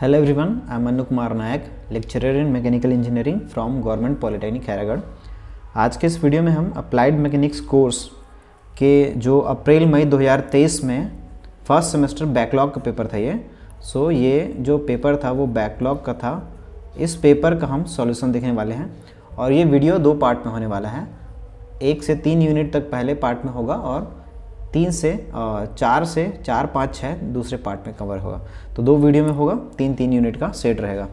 Hello everyone, I am Manu Kumar Nayak, lecturer in Mechanical Engineering from Government Polytechnic Khairagarh. आज के इस video में हम अप्लाइड मैकेनिक्स कोर्स के जो अप्रैल मई 2023 में फर्स्ट सेमेस्टर बैकलॉग का पेपर था ये जो पेपर था वो बैकलॉग का था। इस पेपर का हम सॉल्यूशन देखने वाले हैं और ये वीडियो दो पार्ट में होने वाला है। 1 से 3 यूनिट तक पहले पार्ट में होगा और 4 से 4, 5, 6 दूसरे पार्ट में कवर होगा। तो 2 वीडियो में होगा, 3 यूनिट का सेट रहेगा।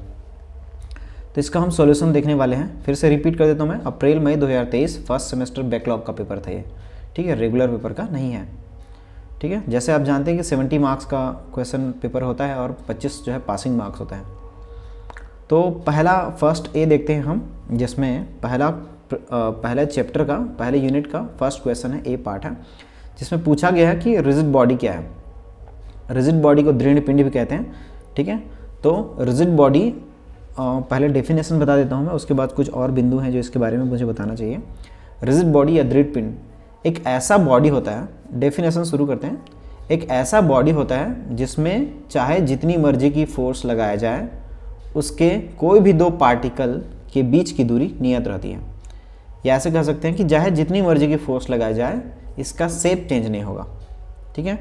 तो इसका हम सॉल्यूशन देखने वाले हैं। फिर से रिपीट कर देता हूँ मैं, अप्रैल मई 2023 फर्स्ट सेमेस्टर बैकलॉग का पेपर था ये, ठीक है, रेगुलर पेपर का नहीं है, ठीक है। जैसे आप जानते हैं कि 70 मार्क्स का क्वेश्चन पेपर होता है और 25 जो है पासिंग मार्क्स होता है। तो पहला फर्स्ट ए देखते हैं हम, जिसमें पहले चैप्टर का पहले यूनिट का फर्स्ट क्वेश्चन है, ए पार्ट है, जिसमें पूछा गया है कि रिजिड बॉडी क्या है। रिजिड बॉडी को दृढ़ पिंड भी कहते हैं, ठीक है। तो रिजिड बॉडी पहले डेफिनेशन बता देता हूं मैं, उसके बाद कुछ और बिंदु हैं जो इसके बारे में मुझे बताना चाहिए। रिजिड बॉडी या दृढ़ पिंड एक ऐसा बॉडी होता है, डेफिनेशन शुरू करते हैं। एक ऐसा बॉडी होता है जिसमें चाहे जितनी मर्जी की फोर्स लगाया जाए उसके कोई भी 2 पार्टिकल के बीच की दूरी नियत रहती है। या ऐसे कह सकते हैं कि चाहे जितनी मर्जी की फोर्स लगाया जाए इसका शेप चेंज नहीं होगा, ठीक है।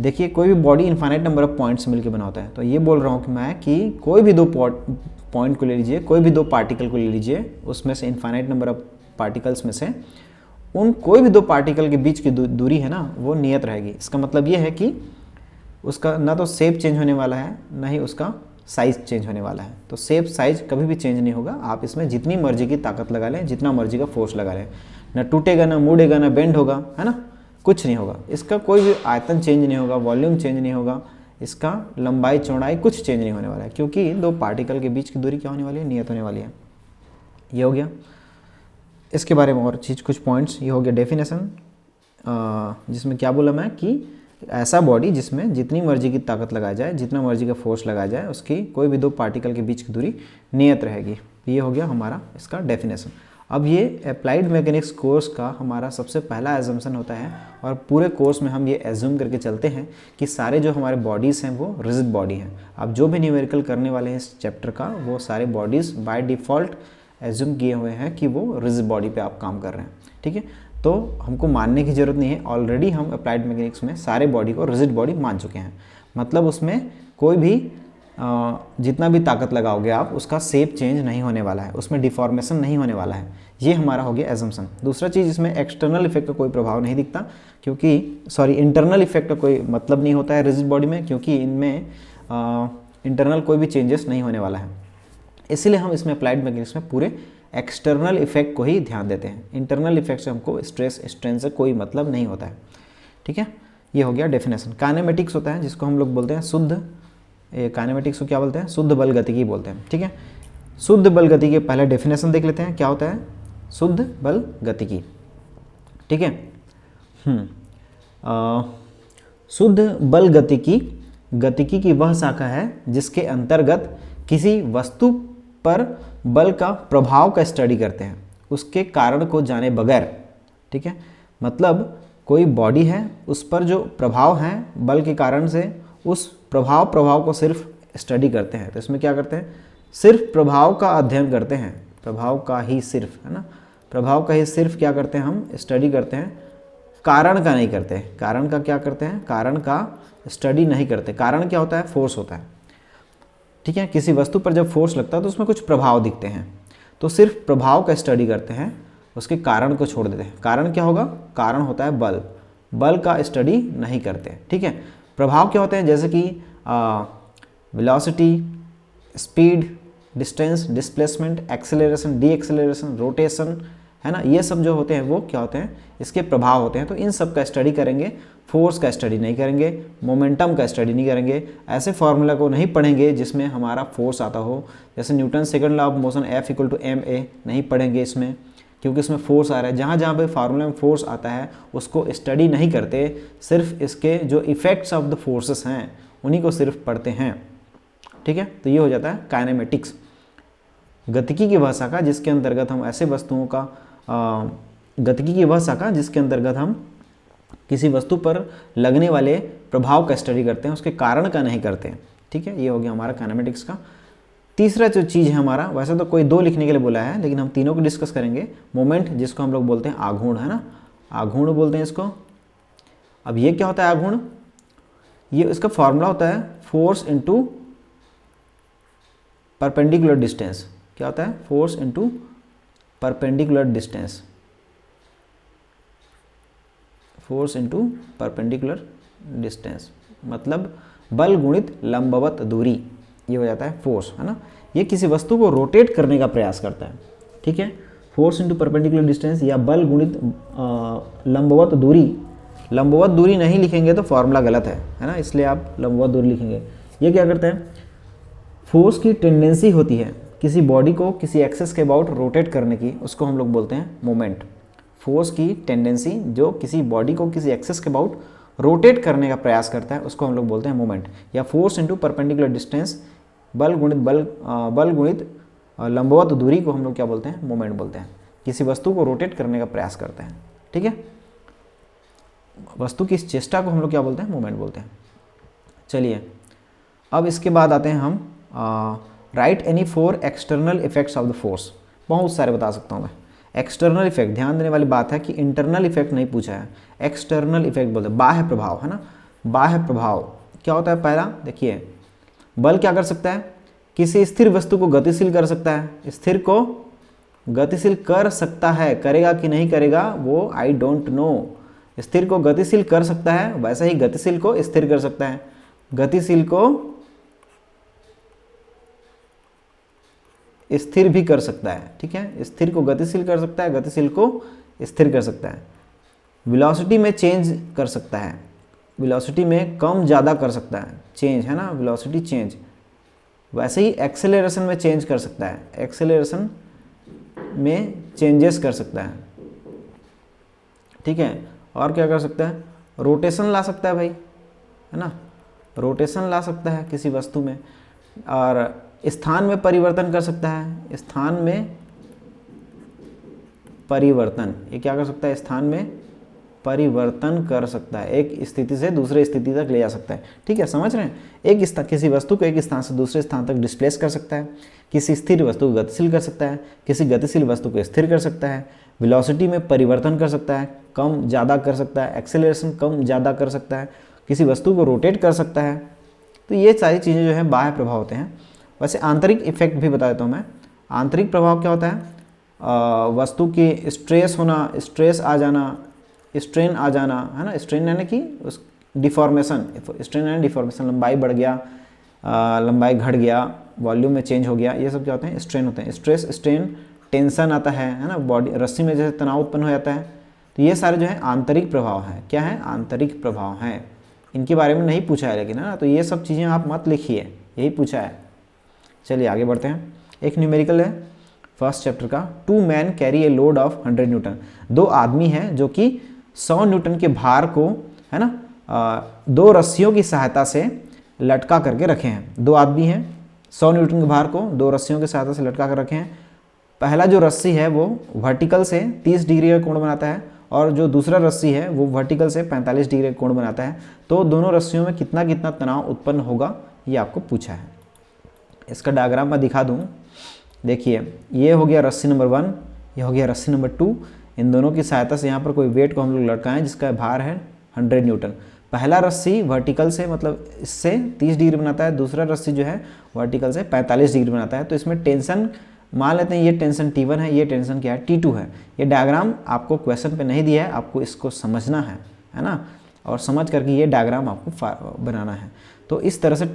देखिए, कोई भी body infinite number of points मिलकर बना होता है। तो ये बोल रहा हूँ कि मैं कि कोई भी 2 पॉइंट को ले लीजिए, कोई भी 2 पार्टिकल को ले लीजिए, उसमें से इनफाइनाइट नंबर ऑफ पार्टिकल्स में से उन कोई भी 2 पार्टिकल के बीच की दूरी है ना, वो नियत रहेगी। इसका मतलब ये है कि उसका ना तो शेप चेंज होने वाला है, ना ही उसका साइज़ चेंज होने वाला है। तो शेप साइज कभी भी चेंज नहीं होगा। आप इसमें जितनी मर्जी की ताकत लगा लें, जितना मर्जी का फोर्स लगा लें, ना टूटेगा, ना मुड़ेगा, ना बेंड होगा, है ना, कुछ नहीं होगा। इसका कोई भी आयतन चेंज नहीं होगा, वॉल्यूम चेंज नहीं होगा, इसका लंबाई चौड़ाई कुछ चेंज नहीं होने वाला है, क्योंकि 2 पार्टिकल के बीच की दूरी क्या होने वाली है, नियत होने वाली है। ये हो गया। इसके बारे में और चीज़ कुछ पॉइंट्स, ये हो गया डेफिनेशन, जिसमें क्या बोला मैं कि ऐसा बॉडी जिसमें जितनी मर्जी की ताकत लगाया जाए, जितना मर्जी का फोर्स लगाया जाए, उसकी कोई भी 2 पार्टिकल के बीच की दूरी नियत रहेगी। ये हो गया हमारा इसका डेफिनेशन। अब ये अप्लाइड मैकेनिक्स कोर्स का हमारा सबसे पहला एजम्पशन होता है और पूरे कोर्स में हम ये एज्यूम करके चलते हैं कि सारे जो हमारे बॉडीज़ हैं वो रिजिड बॉडी हैं। अब जो भी न्यूमेरिकल करने वाले हैं इस चैप्टर का, वो सारे बॉडीज़ बाय डिफ़ॉल्ट एज्यूम किए हुए हैं कि वो रिजिड बॉडी पे आप काम कर रहे हैं, ठीक है। तो हमको मानने की ज़रूरत नहीं है, ऑलरेडी हम अप्लाइड मैकेनिक्स में सारे बॉडी को रिजिड बॉडी मान चुके हैं। मतलब उसमें कोई भी जितना भी ताकत लगाओगे आप, उसका शेप चेंज नहीं होने वाला है, उसमें डिफॉर्मेशन नहीं होने वाला है। ये हमारा हो गया एजम्पशन। दूसरा चीज़, इसमें एक्सटर्नल इफेक्ट का कोई प्रभाव नहीं दिखता, क्योंकि इंटरनल इफेक्ट का कोई मतलब नहीं होता है रिजिड बॉडी में, क्योंकि इनमें इंटरनल कोई भी चेंजेस नहीं होने वाला है। इसीलिए हम इसमें अप्लाइड मैकेनिक्स में पूरे एक्सटर्नल इफेक्ट को ही ध्यान देते हैं। इंटरनल इफेक्ट से हमको स्ट्रेस स्ट्रेन से कोई मतलब नहीं होता है, ठीक है। ये हो गया डेफिनेशन। काइनेमेटिक्स होता है जिसको हम लोग बोलते हैं शुद्ध, काइनेमेटिक्स को क्या बोलते हैं, शुद्ध बल गतिकी बोलते हैं, ठीक है। शुद्ध बल गतिकी पहले डेफिनेशन देख लेते हैं, क्या होता है शुद्ध बल गतिकी, ठीक है। शुद्ध बल गतिकी की वह शाखा है जिसके अंतर्गत किसी वस्तु पर बल का प्रभाव का स्टडी करते हैं, उसके कारण को जाने बगैर, ठीक है। मतलब कोई बॉडी है, उस पर जो प्रभाव है बल के कारण से, उस प्रभाव को सिर्फ स्टडी करते हैं। तो इसमें क्या करते हैं, सिर्फ प्रभाव का अध्ययन करते हैं, प्रभाव का ही सिर्फ, है ना, प्रभाव का ही सिर्फ क्या करते हैं हम, स्टडी करते हैं, कारण का नहीं करते। कारण का क्या करते हैं, कारण का स्टडी नहीं करते। कारण क्या होता है, फोर्स होता है, ठीक है। किसी वस्तु पर जब फोर्स लगता है तो उसमें कुछ प्रभाव दिखते हैं, तो सिर्फ प्रभाव का स्टडी करते हैं, उसके कारण को छोड़ देते हैं। कारण क्या होगा, कारण होता है बल, बल का स्टडी नहीं करते, ठीक है। प्रभाव क्या होते हैं, जैसे कि velocity, speed, distance, displacement, acceleration, D acceleration, rotation, है ना, ये सब जो होते हैं वो क्या होते हैं, इसके प्रभाव होते हैं। तो इन सब का स्टडी करेंगे, फोर्स का स्टडी नहीं करेंगे, मोमेंटम का स्टडी नहीं करेंगे, ऐसे फार्मूला को नहीं पढ़ेंगे जिसमें हमारा फोर्स आता हो। जैसे Newton second law of motion F = ma नहीं पढ़ेंगे इसमें, क्योंकि इसमें फोर्स आ रहा है। जहाँ जहाँ पे फार्मूला में फोर्स आता है उसको स्टडी नहीं करते, सिर्फ इसके जो इफ़ेक्ट्स ऑफ द फोर्सेस हैं उन्हीं को सिर्फ पढ़ते हैं, ठीक है। तो ये हो जाता है काइनेमेटिक्स। गतिकी की वह शाखा जिसके अंतर्गत हम ऐसे वस्तुओं का गतिकी की वह शाखा जिसके अंतर्गत हम किसी वस्तु पर लगने वाले प्रभाव का स्टडी करते हैं, उसके कारण का नहीं करते हैं, ठीक है, ये हो गया हमारा काइनेमेटिक्स का। तीसरा जो चीज़ है हमारा, वैसे तो कोई 2 लिखने के लिए बोला है, लेकिन हम तीनों को डिस्कस करेंगे। मोमेंट, जिसको हम लोग बोलते हैं आघूर्ण, है ना, आघूर्ण बोलते हैं इसको। अब ये क्या होता है आघूर्ण? ये इसका फॉर्मूला होता है फोर्स इनटू परपेंडिकुलर डिस्टेंस। क्या होता है? Force into perpendicular distance, force into perpendicular distance, मतलब बल गुणित लंबवत दूरी, ये हो जाता है फोर्स, है ना। ये किसी वस्तु को रोटेट करने का प्रयास करता है, ठीक है। फोर्स इनटू परपेंडिकुलर डिस्टेंस या बल गुणित लंबवत दूरी। लंबवत दूरी नहीं लिखेंगे तो फॉर्मूला गलत है ना, इसलिए आप लंबवत दूरी लिखेंगे। ये क्या करते हैं? फोर्स की टेंडेंसी होती है किसी बॉडी को किसी एक्सेस के अबाउट रोटेट करने की, उसको हम लोग बोलते हैं मोमेंट। फोर्स की टेंडेंसी जो किसी बॉडी को किसी एक्सेस के अबाउट रोटेट करने का प्रयास करता है, उसको हम लोग बोलते हैं मोमेंट। या फोर्स इनटू परपेंडिकुलर डिस्टेंस, बल गुणित लंबवत दूरी को हम लोग क्या बोलते हैं? मोमेंट बोलते हैं। किसी वस्तु को रोटेट करने का प्रयास करते हैं, ठीक है। वस्तु की इस चेष्टा को हम लोग क्या बोलते हैं? मोमेंट बोलते हैं। चलिए, अब इसके बाद आते हैं हम right any 4 external effects of the force. बहुत सारे बता सकता हूँ मैं। एक्सटर्नल इफेक्ट, ध्यान देने वाली बात है कि इंटरनल इफेक्ट नहीं पूछा है, एक्सटर्नल इफेक्ट बोलते हैं। बाह्य प्रभाव, है ना, बाह्य प्रभाव क्या होता है? पहला देखिए, बल क्या कर सकता है? किसी स्थिर वस्तु को गतिशील कर सकता है। स्थिर को गतिशील कर सकता है, करेगा कि नहीं करेगा वो आई डोंट नो। स्थिर को गतिशील कर सकता है, वैसे ही गतिशील को स्थिर कर सकता है। गतिशील को स्थिर भी कर सकता है, ठीक है। स्थिर को गतिशील कर सकता है, गतिशील को स्थिर कर सकता है। वेलोसिटी में चेंज कर सकता है, वेलोसिटी में कम ज़्यादा कर सकता है, चेंज, है ना, वेलोसिटी चेंज। वैसे ही एक्सेलरेशन में चेंज कर सकता है, एक्सेलरेशन में चेंजेस कर सकता है, ठीक है। और क्या कर सकता है? रोटेशन ला सकता है भाई, है ना, रोटेशन ला सकता है किसी वस्तु में। और स्थान में परिवर्तन कर सकता है, स्थान में परिवर्तन, ये क्या कर सकता है? स्थान में परिवर्तन कर सकता है, एक स्थिति से दूसरे स्थिति तक ले जा सकता है, ठीक है, समझ रहे हैं। किसी वस्तु को एक स्थान से दूसरे स्थान तक डिस्प्लेस कर सकता है, किसी स्थिर वस्तु को गतिशील कर सकता है, किसी गतिशील वस्तु को स्थिर कर सकता है, वेलोसिटी में परिवर्तन कर सकता है, कम ज़्यादा कर सकता है, एक्सेलरेशन कम ज़्यादा कर सकता है, किसी वस्तु को रोटेट कर सकता है। तो ये सारी चीज़ें जो है बाह्य प्रभाव होते हैं। वैसे आंतरिक इफेक्ट भी बता देता हूँ मैं। आंतरिक प्रभाव क्या होता है? वस्तु की स्ट्रेस होना, स्ट्रेस आ जाना, स्ट्रेन आ जाना, है ना। स्ट्रेन यानी कि उस डिफॉर्मेशन, स्ट्रेन यानी डिफॉर्मेशन, लंबाई बढ़ गया, लंबाई घट गया, वॉल्यूम में चेंज हो गया, ये सब क्या होते हैं? स्ट्रेन होते हैं। स्ट्रेस, स्ट्रेन, टेंशन आता है ना, बॉडी रस्सी में जैसे तनाव उत्पन्न हो जाता है। तो ये सारे जो है आंतरिक प्रभाव हैं। क्या है? आंतरिक प्रभाव हैं। इनके बारे में नहीं पूछा है लेकिन, है ना, तो ये सब चीज़ें आप मत लिखिए, यही पूछा है। चलिए आगे बढ़ते हैं। एक न्यूमेरिकल है फर्स्ट चैप्टर का, 2 man carry a load of 100 Newton. 2 आदमी हैं जो कि 100 न्यूटन के भार को, है ना, 2 रस्सियों की सहायता से लटका करके रखे हैं। 2 आदमी हैं, 100 न्यूटन के भार को 2 रस्सियों की सहायता से लटका कर रखे हैं। पहला जो रस्सी है वो वर्टिकल से 30 डिग्री का कोण बनाता है, और जो दूसरा रस्सी है वो वर्टिकल से 45 डिग्री का कोण बनाता है। तो दोनों रस्सियों में कितना कितना तनाव उत्पन्न होगा, ये आपको पूछा है। इसका डायग्राम मैं दिखा दूँ। देखिए, ये हो गया रस्सी नंबर 1, ये हो गया रस्सी नंबर 2। इन दोनों की सहायता से यहाँ पर कोई वेट को हम लोग लटकाएं जिसका भार है 100 न्यूटन। पहला रस्सी वर्टिकल से, मतलब इससे 30 डिग्री बनाता है, दूसरा रस्सी जो है वर्टिकल से 45 डिग्री बनाता है। तो इसमें टेंशन मान लेते हैं, ये टेंशन T1 है, ये टेंशन क्या है? T2 है। ये डायग्राम आपको क्वेश्चन पे नहीं दिया है, आपको इसको समझना है ना, और समझ करके ये डायग्राम आपको बनाना है। तो इस तरह से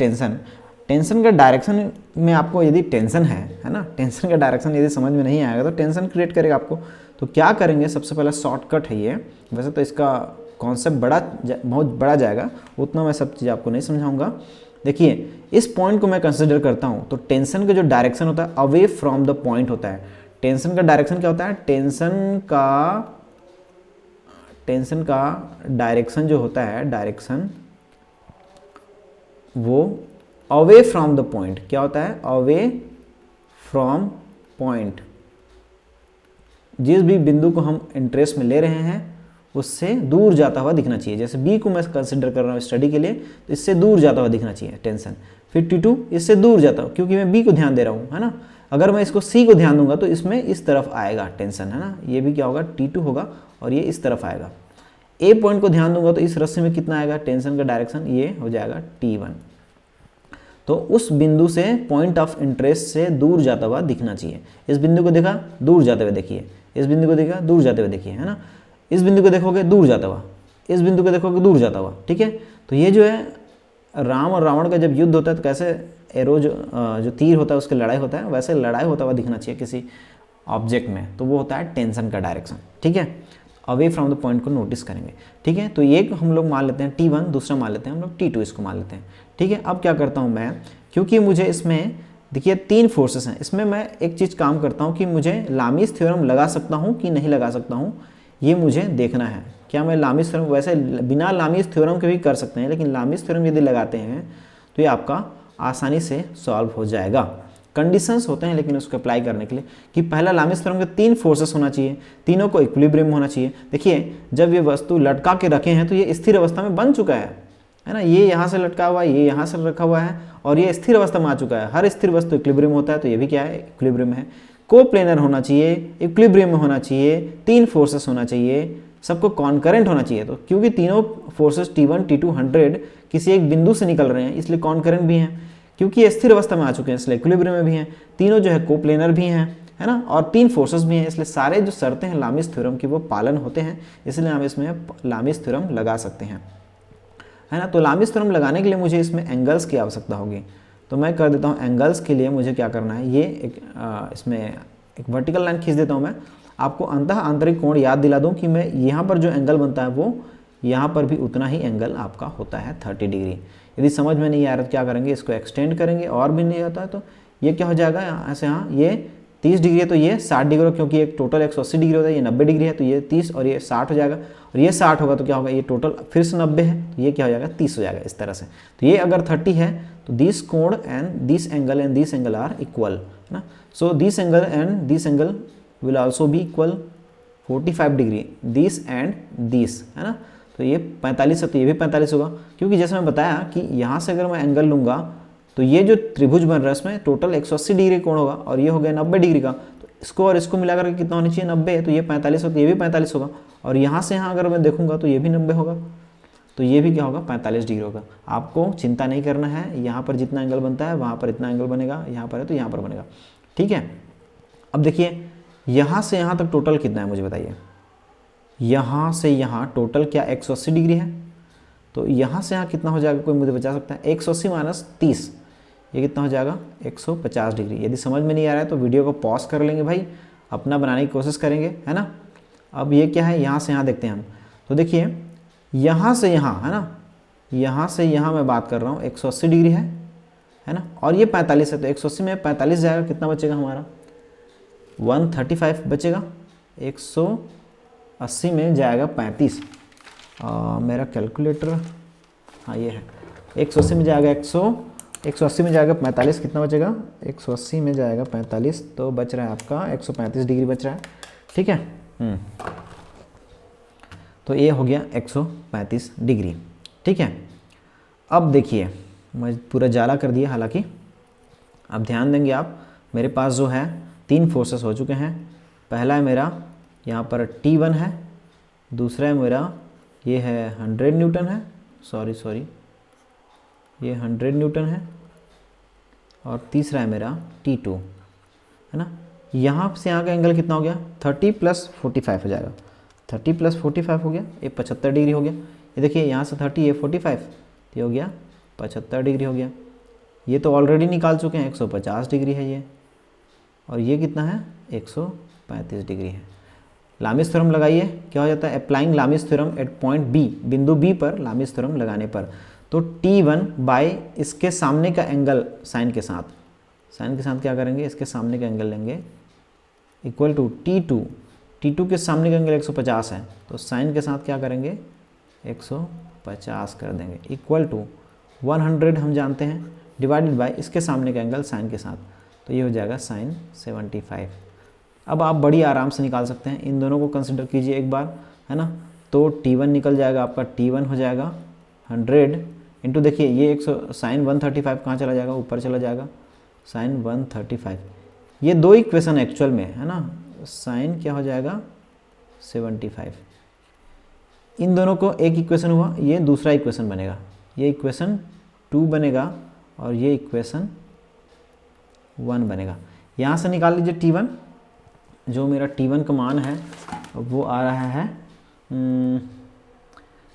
टेंशन का डायरेक्शन में आपको यदि टेंशन है ना, टेंशन का डायरेक्शन यदि समझ में नहीं आएगा तो टेंशन क्रिएट करेगा आपको। तो क्या करेंगे, सबसे पहला शॉर्टकट है ये। वैसे तो इसका कॉन्सेप्ट बहुत बड़ा जाएगा, उतना मैं सब चीज़ आपको नहीं समझाऊंगा। देखिए, इस पॉइंट को मैं कंसिडर करता हूँ तो टेंशन का जो डायरेक्शन होता है अवे फ्रॉम द पॉइंट होता है। टेंशन का डायरेक्शन क्या होता है? टेंशन का डायरेक्शन जो होता है, डायरेक्शन वो अवे फ्रॉम द पॉइंट क्या होता है? Away from point. जिस भी बिंदु को हम इंटरेस्ट में ले रहे हैं उससे दूर जाता हुआ दिखना चाहिए। जैसे बी को मैं कंसिडर कर रहा हूँ स्टडी के लिए, तो इससे दूर जाता हुआ दिखना चाहिए टेंशन। फिर T2 इससे दूर जाता हूँ क्योंकि मैं B को ध्यान दे रहा हूँ, है ना। अगर मैं इसको C को ध्यान दूंगा तो इसमें इस तरफ आएगा टेंशन, है ना। ये भी क्या होगा, T2 होगा और ये इस तरफ आएगा। A पॉइंट को ध्यान दूंगा तो इस रस्सी में कितना आएगा टेंशन का डायरेक्शन, ये हो जाएगा T1। तो उस बिंदु से पॉइंट ऑफ इंटरेस्ट से दूर जाता हुआ दिखना चाहिए। इस बिंदु को देखा, दूर जाते हुए देखिए, इस बिंदु को देखा, दूर जाते हुए देखिए, है ना। इस बिंदु को देखोगे दूर जाता हुआ, इस बिंदु को देखोगे दूर जाता हुआ, ठीक है। तो ये जो है राम और रावण का जब युद्ध होता है तो कैसे एरो जो तीर होता है उसकी लड़ाई होता है, वैसे लड़ाई होता हुआ दिखना चाहिए किसी ऑब्जेक्ट में, तो वो होता है टेंशन का डायरेक्शन, ठीक है। अवे फ्रॉम द पॉइंट को नोटिस करेंगे, ठीक है। तो एक हम लोग मान लेते हैं T1, दूसरा मान लेते हैं हम लोग T2, इसको मान लेते हैं, ठीक है। अब क्या करता हूँ मैं, क्योंकि मुझे इसमें देखिए 3 फोर्सेस हैं, इसमें मैं एक चीज़ काम करता हूँ कि मुझे लामीज थ्योरम लगा सकता हूँ कि नहीं लगा सकता हूँ, ये मुझे देखना है। क्या मैं लामीज थ्योरम, वैसे बिना लामीज थ्योरम के भी कर सकते हैं, लेकिन लामीज थ्योरम यदि लगाते हैं तो ये आपका आसानी से सॉल्व हो जाएगा। कंडीशंस होते हैं लेकिन उसको अप्लाई करने के लिए कि पहला लामीज थ्योरम के 3 फोर्सेस होना चाहिए, तीनों को इक्विलिब्रियम होना चाहिए। देखिए जब ये वस्तु लटका के रखे हैं तो ये स्थिर अवस्था में बन चुका है ना। ये यहाँ से लटका हुआ है, ये यहाँ से रखा हुआ है और ये स्थिर अवस्था में आ चुका है। हर स्थिर वस्तु इक्विलिब्रियम होता है, तो ये भी क्या है, इक्विलिब्रियम है। कोप्लेनर होना चाहिए, इक्विलिब्रियम में होना चाहिए, 3 फोर्सेस होना चाहिए, सबको कॉन्करेंट होना चाहिए। तो क्योंकि तीनों फोर्सेस T1 T2 100 किसी एक बिंदु से निकल रहे हैं इसलिए कॉन्करेंट भी हैं, क्योंकि ये स्थिर अवस्था में आ चुके हैं इसलिए इक्विलिब्रियम में भी हैं, तीनों जो है कोप्लेनर भी हैं, है ना, और 3 फोर्सेस भी हैं, इसलिए सारे जो शर्तें हैं लामीज थ्योरम की वो पालन होते हैं, इसलिए हम इसमें लामीज थ्योरम लगा सकते हैं, है ना। तो लामीज थ्योरम लगाने के लिए मुझे इसमें एंगल्स की आवश्यकता होगी, तो मैं कर देता हूँ एंगल्स के लिए मुझे क्या करना है, ये इसमें एक वर्टिकल लाइन खींच देता हूँ मैं। आपको अंतः आंतरिक कोण याद दिला दूँ कि मैं यहाँ पर जो एंगल बनता है वो यहाँ पर भी उतना ही एंगल आपका होता है 30 डिग्री। यदि समझ में नहीं आ रहा तो क्या करेंगे, इसको एक्सटेंड करेंगे, और भी नहीं होता है तो ये क्या हो जाएगा, यहाँ से यहाँ ये 30 डिग्री है तो ये 60 डिग्री, क्योंकि एक टोटल 180 डिग्री होता है, ये 90 डिग्री है तो ये 30 और ये 60 हो जाएगा, और ये 60 होगा तो क्या होगा, ये टोटल फिर से 90 है तो ये क्या हो जाएगा 30 हो जाएगा इस तरह से। तो ये अगर 30 है तो दिस कोण and this angle are equal, है ना। So this angle and this angle will also be equal 45 degree, this and this, है ना। तो ये 45 है तो ये भी 45 होगा, क्योंकि जैसे मैं बताया कि यहाँ से अगर मैं एंगल लूँगा तो ये जो त्रिभुज बन रहा है इसमें टोटल 180 डिग्री कोण होगा और ये हो गया 90 डिग्री का, तो इसको और इसको मिलाकर के कितना होना चाहिए 90 है, तो ये 45 हो तो ये भी 45 होगा, और यहाँ से यहाँ अगर मैं देखूँगा तो ये भी 90 होगा, तो ये भी क्या होगा 45 डिग्री होगा। आपको चिंता नहीं करना है, यहाँ पर जितना एंगल बनता है वहाँ पर इतना एंगल बनेगा, यहाँ पर है तो यहाँ पर बनेगा, ठीक है। अब देखिए यहाँ से यहाँ तक टोटल कितना है मुझे बताइए, यहाँ से यहाँ टोटल क्या 180 डिग्री है, तो यहाँ से यहाँ कितना हो जाएगा, कोई मुझे बता सकता है, 180 माइनस 30 ये कितना हो जाएगा 150 डिग्री। यदि समझ में नहीं आ रहा है तो वीडियो को पॉज कर लेंगे भाई, अपना बनाने की कोशिश करेंगे, है ना। अब ये क्या है, यहाँ से यहाँ देखते हैं हम, तो देखिए यहाँ से यहाँ, है ना, यहाँ से यहाँ मैं बात कर रहा हूँ 180 डिग्री है ना, और ये 45 है तो 180 में 45 जाएगा, कितना बचेगा हमारा 135 बचेगा, 180 में जाएगा 35, मेरा कैलकुलेटर, हाँ ये है, 180 में जाएगा 180 में जाएगा 45, कितना बचेगा 180 में जाएगा 45, तो बच रहा है आपका 135 डिग्री बच रहा है, ठीक है। तो ये हो गया 135 डिग्री, ठीक है। अब देखिए मैं पूरा जाला कर दिया, हालांकि अब ध्यान देंगे आप, मेरे पास जो है 3 फोर्सेस हो चुके हैं। पहला है मेरा यहाँ पर T1 है, दूसरा है मेरा ये है 100 न्यूटन है, सॉरी ये 100 न्यूटन है, और तीसरा है मेरा T2, है ना। यहाँ से यहाँ का एंगल कितना हो गया 30 + 45 हो जाएगा, 30 + 45 हो गया, ये 75 डिग्री हो गया। ये देखिए यहाँ से 30 ये 45 ये हो गया 75 डिग्री हो गया। ये तो ऑलरेडी निकाल चुके हैं 150 डिग्री है ये, और ये कितना है 135 डिग्री है। लामीज थ्योरम लगाइए, क्या हो जाता है, applying Lami's theorem at point B, बिंदु बी पर लामीज थ्योरम लगाने पर, तो T1 बाय इसके सामने का एंगल साइन के साथ क्या करेंगे, इसके सामने का एंगल लेंगे इक्वल टू T2 के सामने का एंगल 150 है तो साइन के साथ क्या करेंगे 150 कर देंगे, इक्वल टू 100 हम जानते हैं डिवाइडेड बाय इसके सामने का एंगल साइन के साथ, तो ये हो जाएगा sin 75। अब आप बड़ी आराम से निकाल सकते हैं, इन दोनों को कंसिडर कीजिए एक बार, है ना। तो T1 निकल जाएगा आपका, T1 हो जाएगा 100 इंटू देखिए ये 100 साइन 135 कहाँ चला जाएगा, ऊपर चला जाएगा साइन 135। ये दो इक्वेशन एक्चुअल में है ना, साइन क्या हो जाएगा 75। इन दोनों को एक इक्वेशन हुआ, ये दूसरा इक्वेशन बनेगा, ये इक्वेशन 2 बनेगा और ये इक्वेशन 1 बनेगा। यहाँ से निकाल लीजिए T1, जो मेरा T1 का मान है वो आ रहा है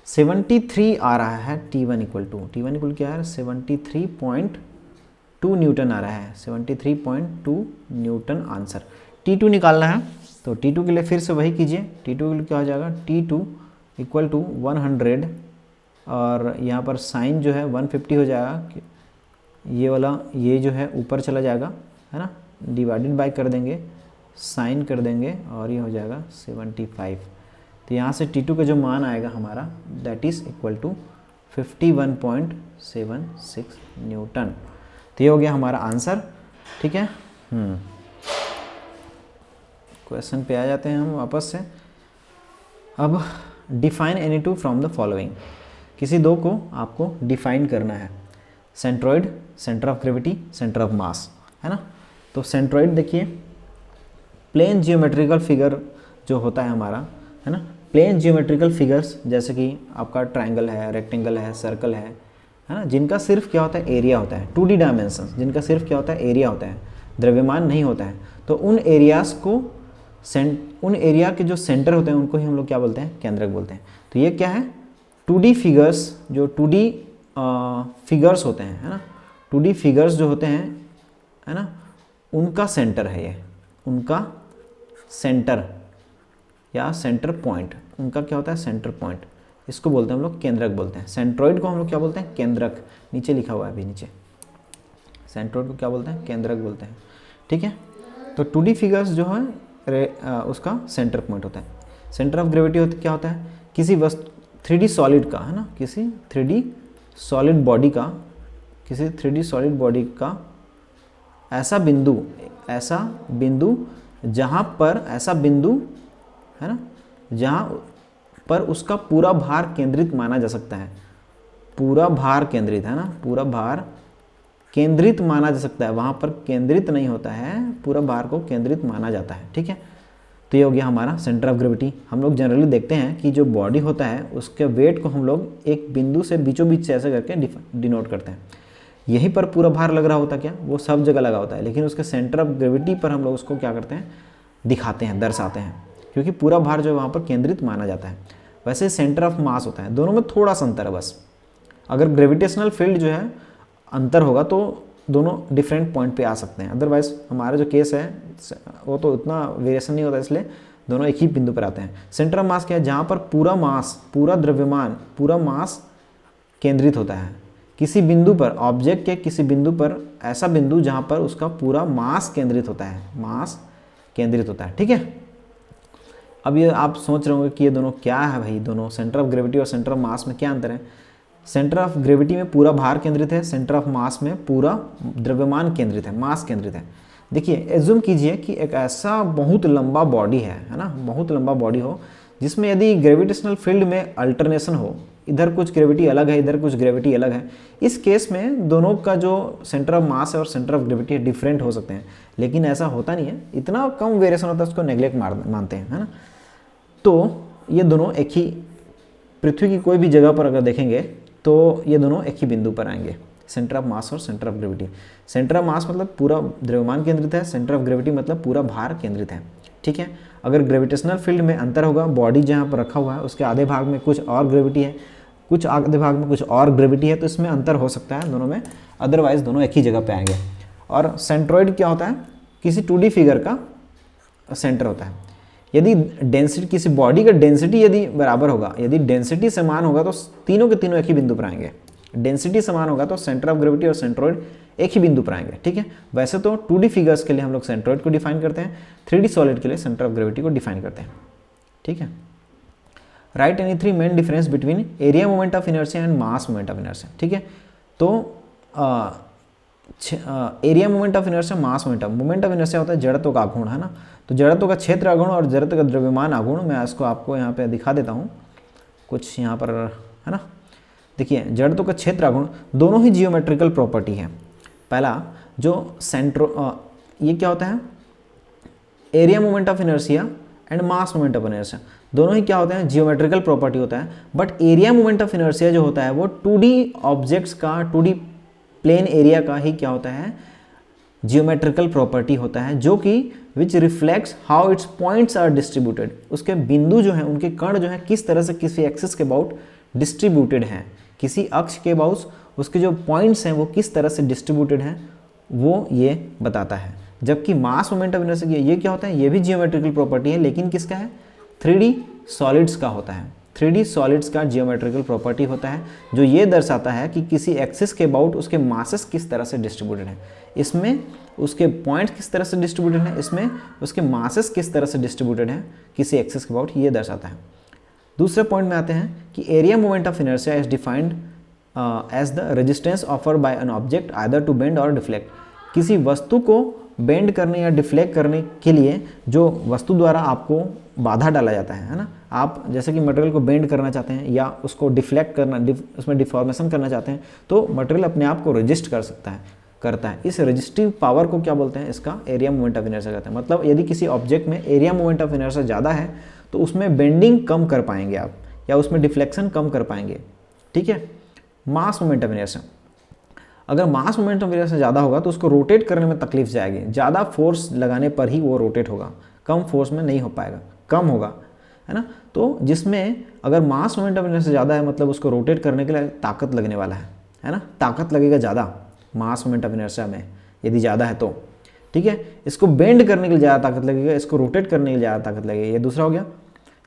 73 आ रहा है। T1 इक्वल क्या है 73.2 न्यूटन आ रहा है, 73.2 न्यूटन आंसर। T2 निकालना है तो T2 के लिए फिर से वही कीजिए, T2 के लिए क्या हो जाएगा T2 इक्वल टू 100 और यहाँ पर साइन जो है 150 हो जाएगा, ये वाला ये जो है ऊपर चला जाएगा है ना, डिवाइडेड बाय कर देंगे, साइन कर देंगे और ये हो जाएगा 75। तो यहाँ से T2 का जो मान आएगा हमारा that is equal to 51.76 newton. तो ये हो गया हमारा आंसर। ठीक है, क्वेश्चन पे आ जाते हैं हम वापस से। अब define any two from the following, किसी दो को आपको डिफाइन करना है। Centroid, centre of gravity, centre of mass, है ना। तो सेंट्रॉइड देखिए, प्लेन जियोमेट्रिकल फिगर जो होता है हमारा, है ना, प्लेन जियोमेट्रिकल फिगर्स जैसे कि आपका ट्रायंगल है, रेक्टेंगल है, सर्कल है ना, जिनका सिर्फ क्या होता है एरिया होता है, 2D डायमेंशन, जिनका सिर्फ क्या होता है एरिया होता है, द्रव्यमान नहीं होता है। तो उन एरियाज़ को उन एरिया के जो सेंटर होते हैं उनको ही हम लोग क्या बोलते हैं, केंद्रक बोलते हैं। तो ये क्या है 2D फिगर्स, जो 2D फिगर्स होते हैं, है ना, 2D फिगर्स जो होते हैं, है ना, उनका सेंटर है ये, उनका सेंटर या सेंटर पॉइंट, उनका क्या होता है सेंटर पॉइंट, इसको बोलते हैं हम लोग केंद्रक बोलते हैं। सेंट्रॉइड को हम लोग क्या बोलते हैं केंद्रक, नीचे लिखा हुआ है अभी नीचे, सेंट्रॉइड को क्या बोलते हैं केंद्रक बोलते हैं। ठीक है, तो 2D फिगर्स जो है उसका सेंटर पॉइंट होता है। सेंटर ऑफ ग्रेविटी क्या होता है, किसी वस्तु 3D सॉलिड का, है ना, किसी 3D सॉलिड बॉडी का, किसी 3D सॉलिड बॉडी का ऐसा बिंदु जहाँ पर ऐसा बिंदु है ना, जहाँ पर उसका पूरा भार केंद्रित माना जा सकता है, पूरा भार केंद्रित, है ना, पूरा भार केंद्रित माना जा सकता है, वहाँ पर केंद्रित नहीं होता है, पूरा भार को केंद्रित माना जाता है। ठीक है, तो ये हो गया हमारा सेंटर ऑफ ग्रेविटी। हम लोग जनरली देखते हैं कि जो बॉडी होता है उसके वेट को हम लोग एक बिंदु से बीचों बीच से ऐसे करके डिनोट करते हैं। यहीं पर पूरा भार लग रहा होता क्या, वो सब जगह लगा होता है, लेकिन उसके सेंटर ऑफ ग्रेविटी पर हम लोग उसको क्या करते हैं, दिखाते हैं, दर्शाते हैं, क्योंकि पूरा भार जो है वहाँ पर केंद्रित माना जाता है। वैसे सेंटर ऑफ मास होता है, दोनों में थोड़ा सा अंतर है बस। अगर ग्रेविटेशनल फील्ड जो है अंतर होगा तो दोनों डिफरेंट पॉइंट पे आ सकते हैं, अदरवाइज हमारा जो केस है वो तो उतना वेरिएशन नहीं होता, इसलिए दोनों एक ही बिंदु पर आते हैं। सेंटर ऑफ मास क्या है, जहाँ पर पूरा मास, पूरा द्रव्यमान, पूरा मास केंद्रित होता है किसी बिंदु पर, ऑब्जेक्ट के किसी बिंदु पर, ऐसा बिंदु जहाँ पर उसका पूरा मास केंद्रित होता है, मास केंद्रित होता है। ठीक है, अब ये आप सोच रहे होंगे कि ये दोनों क्या है भाई, दोनों सेंटर ऑफ ग्रेविटी और सेंटर ऑफ मास में क्या अंतर है। सेंटर ऑफ ग्रेविटी में पूरा भार केंद्रित है, सेंटर ऑफ मास में पूरा द्रव्यमान केंद्रित है, मास केंद्रित है। देखिए एज्यूम कीजिए कि एक ऐसा बहुत लंबा बॉडी है ना, बहुत लंबा बॉडी हो जिसमें यदि ग्रेविटेशनल फील्ड में अल्टरनेशन हो, इधर कुछ ग्रेविटी अलग है, इधर कुछ ग्रेविटी अलग है, इस केस में दोनों का जो सेंटर ऑफ मास है और सेंटर ऑफ ग्रेविटी है डिफरेंट हो सकते हैं, लेकिन ऐसा होता नहीं है, इतना कम वेरिएशन होता है उसको नेग्लेक्ट मानते हैं, है ना। तो ये दोनों एक ही, पृथ्वी की कोई भी जगह पर अगर देखेंगे तो ये दोनों एक ही बिंदु पर आएंगे, सेंटर ऑफ मास और centre of gravity. Centre of mass मतलब पूरा द्रव्यमान केंद्रित है, सेंटर ऑफ ग्रेविटी मतलब पूरा भार केंद्रित है। ठीक है, अगर ग्रेविटेशनल फील्ड में अंतर होगा, बॉडी जहाँ पर रखा हुआ है उसके आधे भाग में कुछ और ग्रेविटी है, कुछ आधे भाग में कुछ और ग्रेविटी है, तो इसमें अंतर हो सकता है दोनों में, अदरवाइज दोनों एक ही जगह पे आएंगे। और सेंट्रॉइड क्या होता है, किसी 2D फिगर का सेंटर होता है। यदि डेंसिटी, किसी बॉडी का डेंसिटी यदि बराबर होगा, यदि डेंसिटी समान होगा तो तीनों के तीनों एक ही बिंदु पर आएंगे। डेंसिटी समान होगा तो सेंटर ऑफ ग्रेविटी और सेंट्रॉइड एक ही बिंदु पर आएंगे। ठीक है, वैसे तो 2D फिगर्स के लिए हम लोग सेंट्रॉइड को डिफाइन करते हैं, 3D सॉलिड के लिए सेंटर ऑफ ग्रेविटी को डिफाइन करते हैं। ठीक है, right any 3 main difference between area moment of inertia and mass moment of inertia. ठीक है, तो area moment of inertia, mass moment of inertia होता है जड़त्व का आघूर्ण, है ना। तो जड़त्व का क्षेत्र आघूर्ण और जड़त्व का द्रव्यमान आघूर्ण, मैं इसको आपको यहाँ पे दिखा देता हूँ कुछ यहाँ पर, है ना। देखिए जड़त्व का क्षेत्र आघूर्ण दोनों ही जियोमेट्रिकल प्रॉपर्टी है। पहला जो ये क्या होता है, area moment of inertia and mass moment of inertia, दोनों ही क्या होते हैं, जियोमेट्रिकल प्रॉपर्टी होता है। But area moment of inertia जो होता है वो 2D ऑब्जेक्ट्स का, 2D प्लेन एरिया का ही क्या होता है, जियोमेट्रिकल प्रॉपर्टी होता है, जो कि which reflects how its points are distributed, उसके बिंदु जो हैं, उनके कण जो हैं किस तरह से किसी एक्सिस के अबाउट डिस्ट्रीब्यूटेड हैं, किसी अक्ष के अबाउट उसके जो पॉइंट्स हैं वो किस तरह से डिस्ट्रीब्यूटेड हैं, वो ये बताता है। जबकि मास मोमेंट ऑफ इनर्शिया ये क्या होता है, ये भी जियोमेट्रिकल प्रॉपर्टी है, लेकिन किसका है, 3D सॉलिड्स का होता है। 3D सॉलिड्स का जियोमेट्रिकल प्रॉपर्टी होता है, जो ये दर्शाता है कि किसी एक्सिस के अबाउट उसके मासेस किस तरह से डिस्ट्रीब्यूटेड हैं, इसमें उसके पॉइंट्स किस तरह से डिस्ट्रीब्यूटेड हैं, इसमें उसके मासेस किस तरह से डिस्ट्रीब्यूटेड हैं किसी एक्सिस के अबाउट, ये दर्शाता है। दूसरे पॉइंट में आते हैं कि area moment of inertia is defined as the resistance offer by an object either to bend और डिफ्लेक्ट, किसी वस्तु को बेंड करने या डिफ्लेक्ट करने के लिए जो वस्तु द्वारा आपको बाधा डाला जाता है ना, आप जैसे कि मटेरियल को बेंड करना चाहते हैं या उसको डिफ्लेक्ट करना, उसमें डिफॉर्मेशन करना चाहते हैं, तो मटेरियल अपने आप को रजिस्ट करता है। इस रजिस्टिव पावर को क्या बोलते हैं, इसका एरिया मोमेंट ऑफ इनर्शिया कहते हैं। मतलब यदि किसी ऑब्जेक्ट में एरिया मोमेंट ऑफ इनर्शिया ज़्यादा है तो उसमें बेंडिंग कम कर पाएंगे आप, या उसमें डिफ्लेक्शन कम कर पाएंगे। ठीक है। मास मोमेंट ऑफ इनर्शिया, अगर मास मोमेंट ऑफ इनर्शिया ज़्यादा होगा तो उसको रोटेट करने में तकलीफ जाएगी, ज़्यादा फोर्स लगाने पर ही वो रोटेट होगा, कम फोर्स में नहीं हो पाएगा, कम होगा, है ना। तो जिसमें अगर मास मोमेंट ऑफ इनर्शिया ज़्यादा है मतलब उसको रोटेट करने के लिए ताकत लगने वाला है ना, ताकत लगेगा ज़्यादा मास मोमेंट ऑफ इनर्शिया में यदि ज़्यादा है तो। ठीक है। इसको बेंड करने के लिए ज़्यादा ताकत लगेगा, इसको रोटेट करने के लिए ज़्यादा ताकत लगेगी। ये दूसरा हो गया।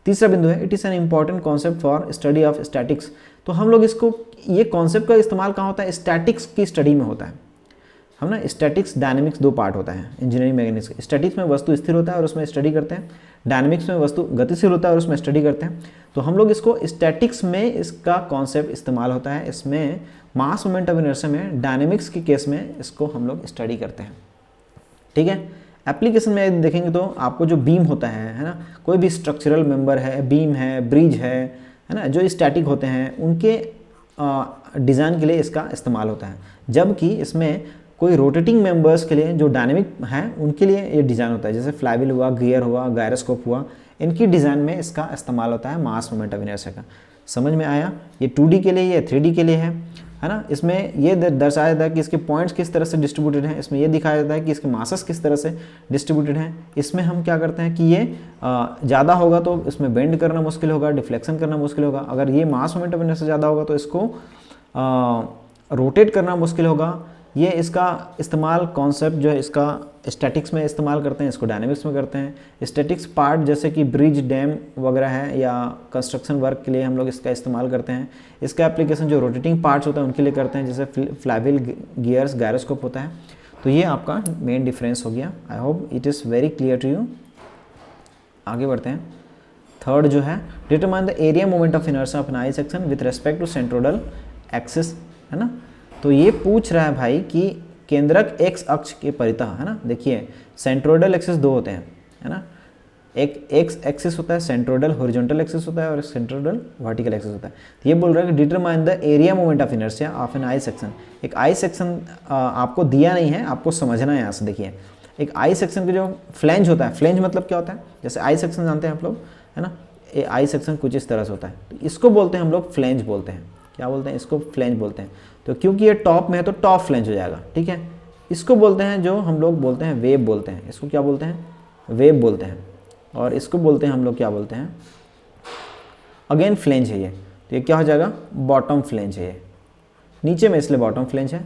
तीसरा बिंदु है, it is an important concept for study of statics. तो हम लोग इसको, ये कॉन्सेप्ट का इस्तेमाल कहाँ होता है, स्टैटिक्स की स्टडी में होता है। हम ना स्टैटिक्स डायनेमिक्स दो पार्ट होता है इंजीनियरिंग मैकेनिक्स। स्टैटिक्स में वस्तु स्थिर होता है और उसमें स्टडी करते हैं, डायनेमिक्स में वस्तु गतिशील होता है और उसमें स्टडी करते हैं। तो हम लोग इसको स्टैटिक्स में इसका कॉन्सेप्ट इस्तेमाल होता है, इसमें मास मोमेंट ऑफ इनर्शिया में, डायनेमिक्स के केस में इसको हम लोग स्टडी करते हैं। ठीक है। एप्लीकेशन में देखेंगे तो आपको जो बीम होता है ना, कोई भी स्ट्रक्चरल मेंबर है, बीम है, ब्रिज है ना, जो स्टैटिक होते हैं उनके डिज़ाइन के लिए इसका इस्तेमाल होता है। जबकि इसमें कोई रोटेटिंग मेंबर्स के लिए जो डायनेमिक हैं उनके लिए ये डिज़ाइन होता है, जैसे फ्लाईव्हील हुआ, गियर हुआ, गायरोस्कोप हुआ, इनकी डिज़ाइन में इसका इस्तेमाल होता है मास मोमेंट ऑफ इनर्शिया का। समझ में आया। ये 2D के लिए, ये 3D के लिए है ना। इसमें ये दर्शाया जाता है कि इसके पॉइंट्स किस तरह से डिस्ट्रीब्यूटेड हैं, इसमें ये दिखाया जाता है कि इसके मासेस किस तरह से डिस्ट्रीब्यूटेड हैं। इसमें हम क्या करते हैं कि ये ज़्यादा होगा तो इसमें बेंड करना मुश्किल होगा, डिफ्लेक्शन करना मुश्किल होगा। अगर ये मास मोमेंट ऑफ इनर्शिया ज़्यादा होगा तो इसको रोटेट करना मुश्किल होगा। ये इसका इस्तेमाल कॉन्सेप्ट जो है इसका स्टैटिक्स में इस्तेमाल करते हैं, इसको डायनेमिक्स में करते हैं। स्टैटिक्स पार्ट जैसे कि ब्रिज, डैम वगैरह है या कंस्ट्रक्शन वर्क के लिए हम लोग इसका इस्तेमाल करते हैं। इसका एप्लीकेशन जो रोटेटिंग पार्ट्स होता है उनके लिए करते हैं, जैसे फ्लाईव्हील, गियर्स, गायरोस्कोप होता है। तो ये आपका मेन डिफरेंस हो गया। I hope it is very clear to you. आगे बढ़ते हैं। थर्ड जो है, determine the area moment of inertia of an I section with respect to centroidal axis, है ना। तो ये पूछ रहा है भाई कि केंद्रक एक्स अक्ष के परितः, है ना। देखिए सेंट्रोइडल एक्सिस दो होते हैं, है ना। एक एक्स एक्सिस होता है, सेंट्रोइडल हॉरिजॉन्टल एक्सिस होता है और सेंट्रोइडल वर्टिकल एक्सिस होता है। तो ये बोल रहा है कि determine the area moment of inertia of an I section. एक आई सेक्शन आपको दिया नहीं है, आपको समझना है यहाँ से। देखिए एक आई सेक्शन के जो फ्लेंज होता है, फ्लेंज मतलब क्या होता है, जैसे आई सेक्शन जानते हैं आप लोग, है ना। ये आई सेक्शन कुछ इस तरह से होता है, तो इसको बोलते हैं हम लोग फ्लेंज बोलते हैं। क्या बोलते हैं, इसको फ्लेंज बोलते हैं। तो क्योंकि ये टॉप में है तो टॉप फ्लेंज हो जाएगा। ठीक है। इसको बोलते हैं, जो हम लोग बोलते हैं वेव बोलते हैं। इसको क्या बोलते हैं, वेव बोलते हैं। और इसको बोलते हैं हम लोग क्या बोलते हैं, अगेन फ्लेंज है ये। तो ये क्या हो जाएगा, बॉटम फ्लेंज है ये, नीचे में इसलिए बॉटम फ्लेंज है।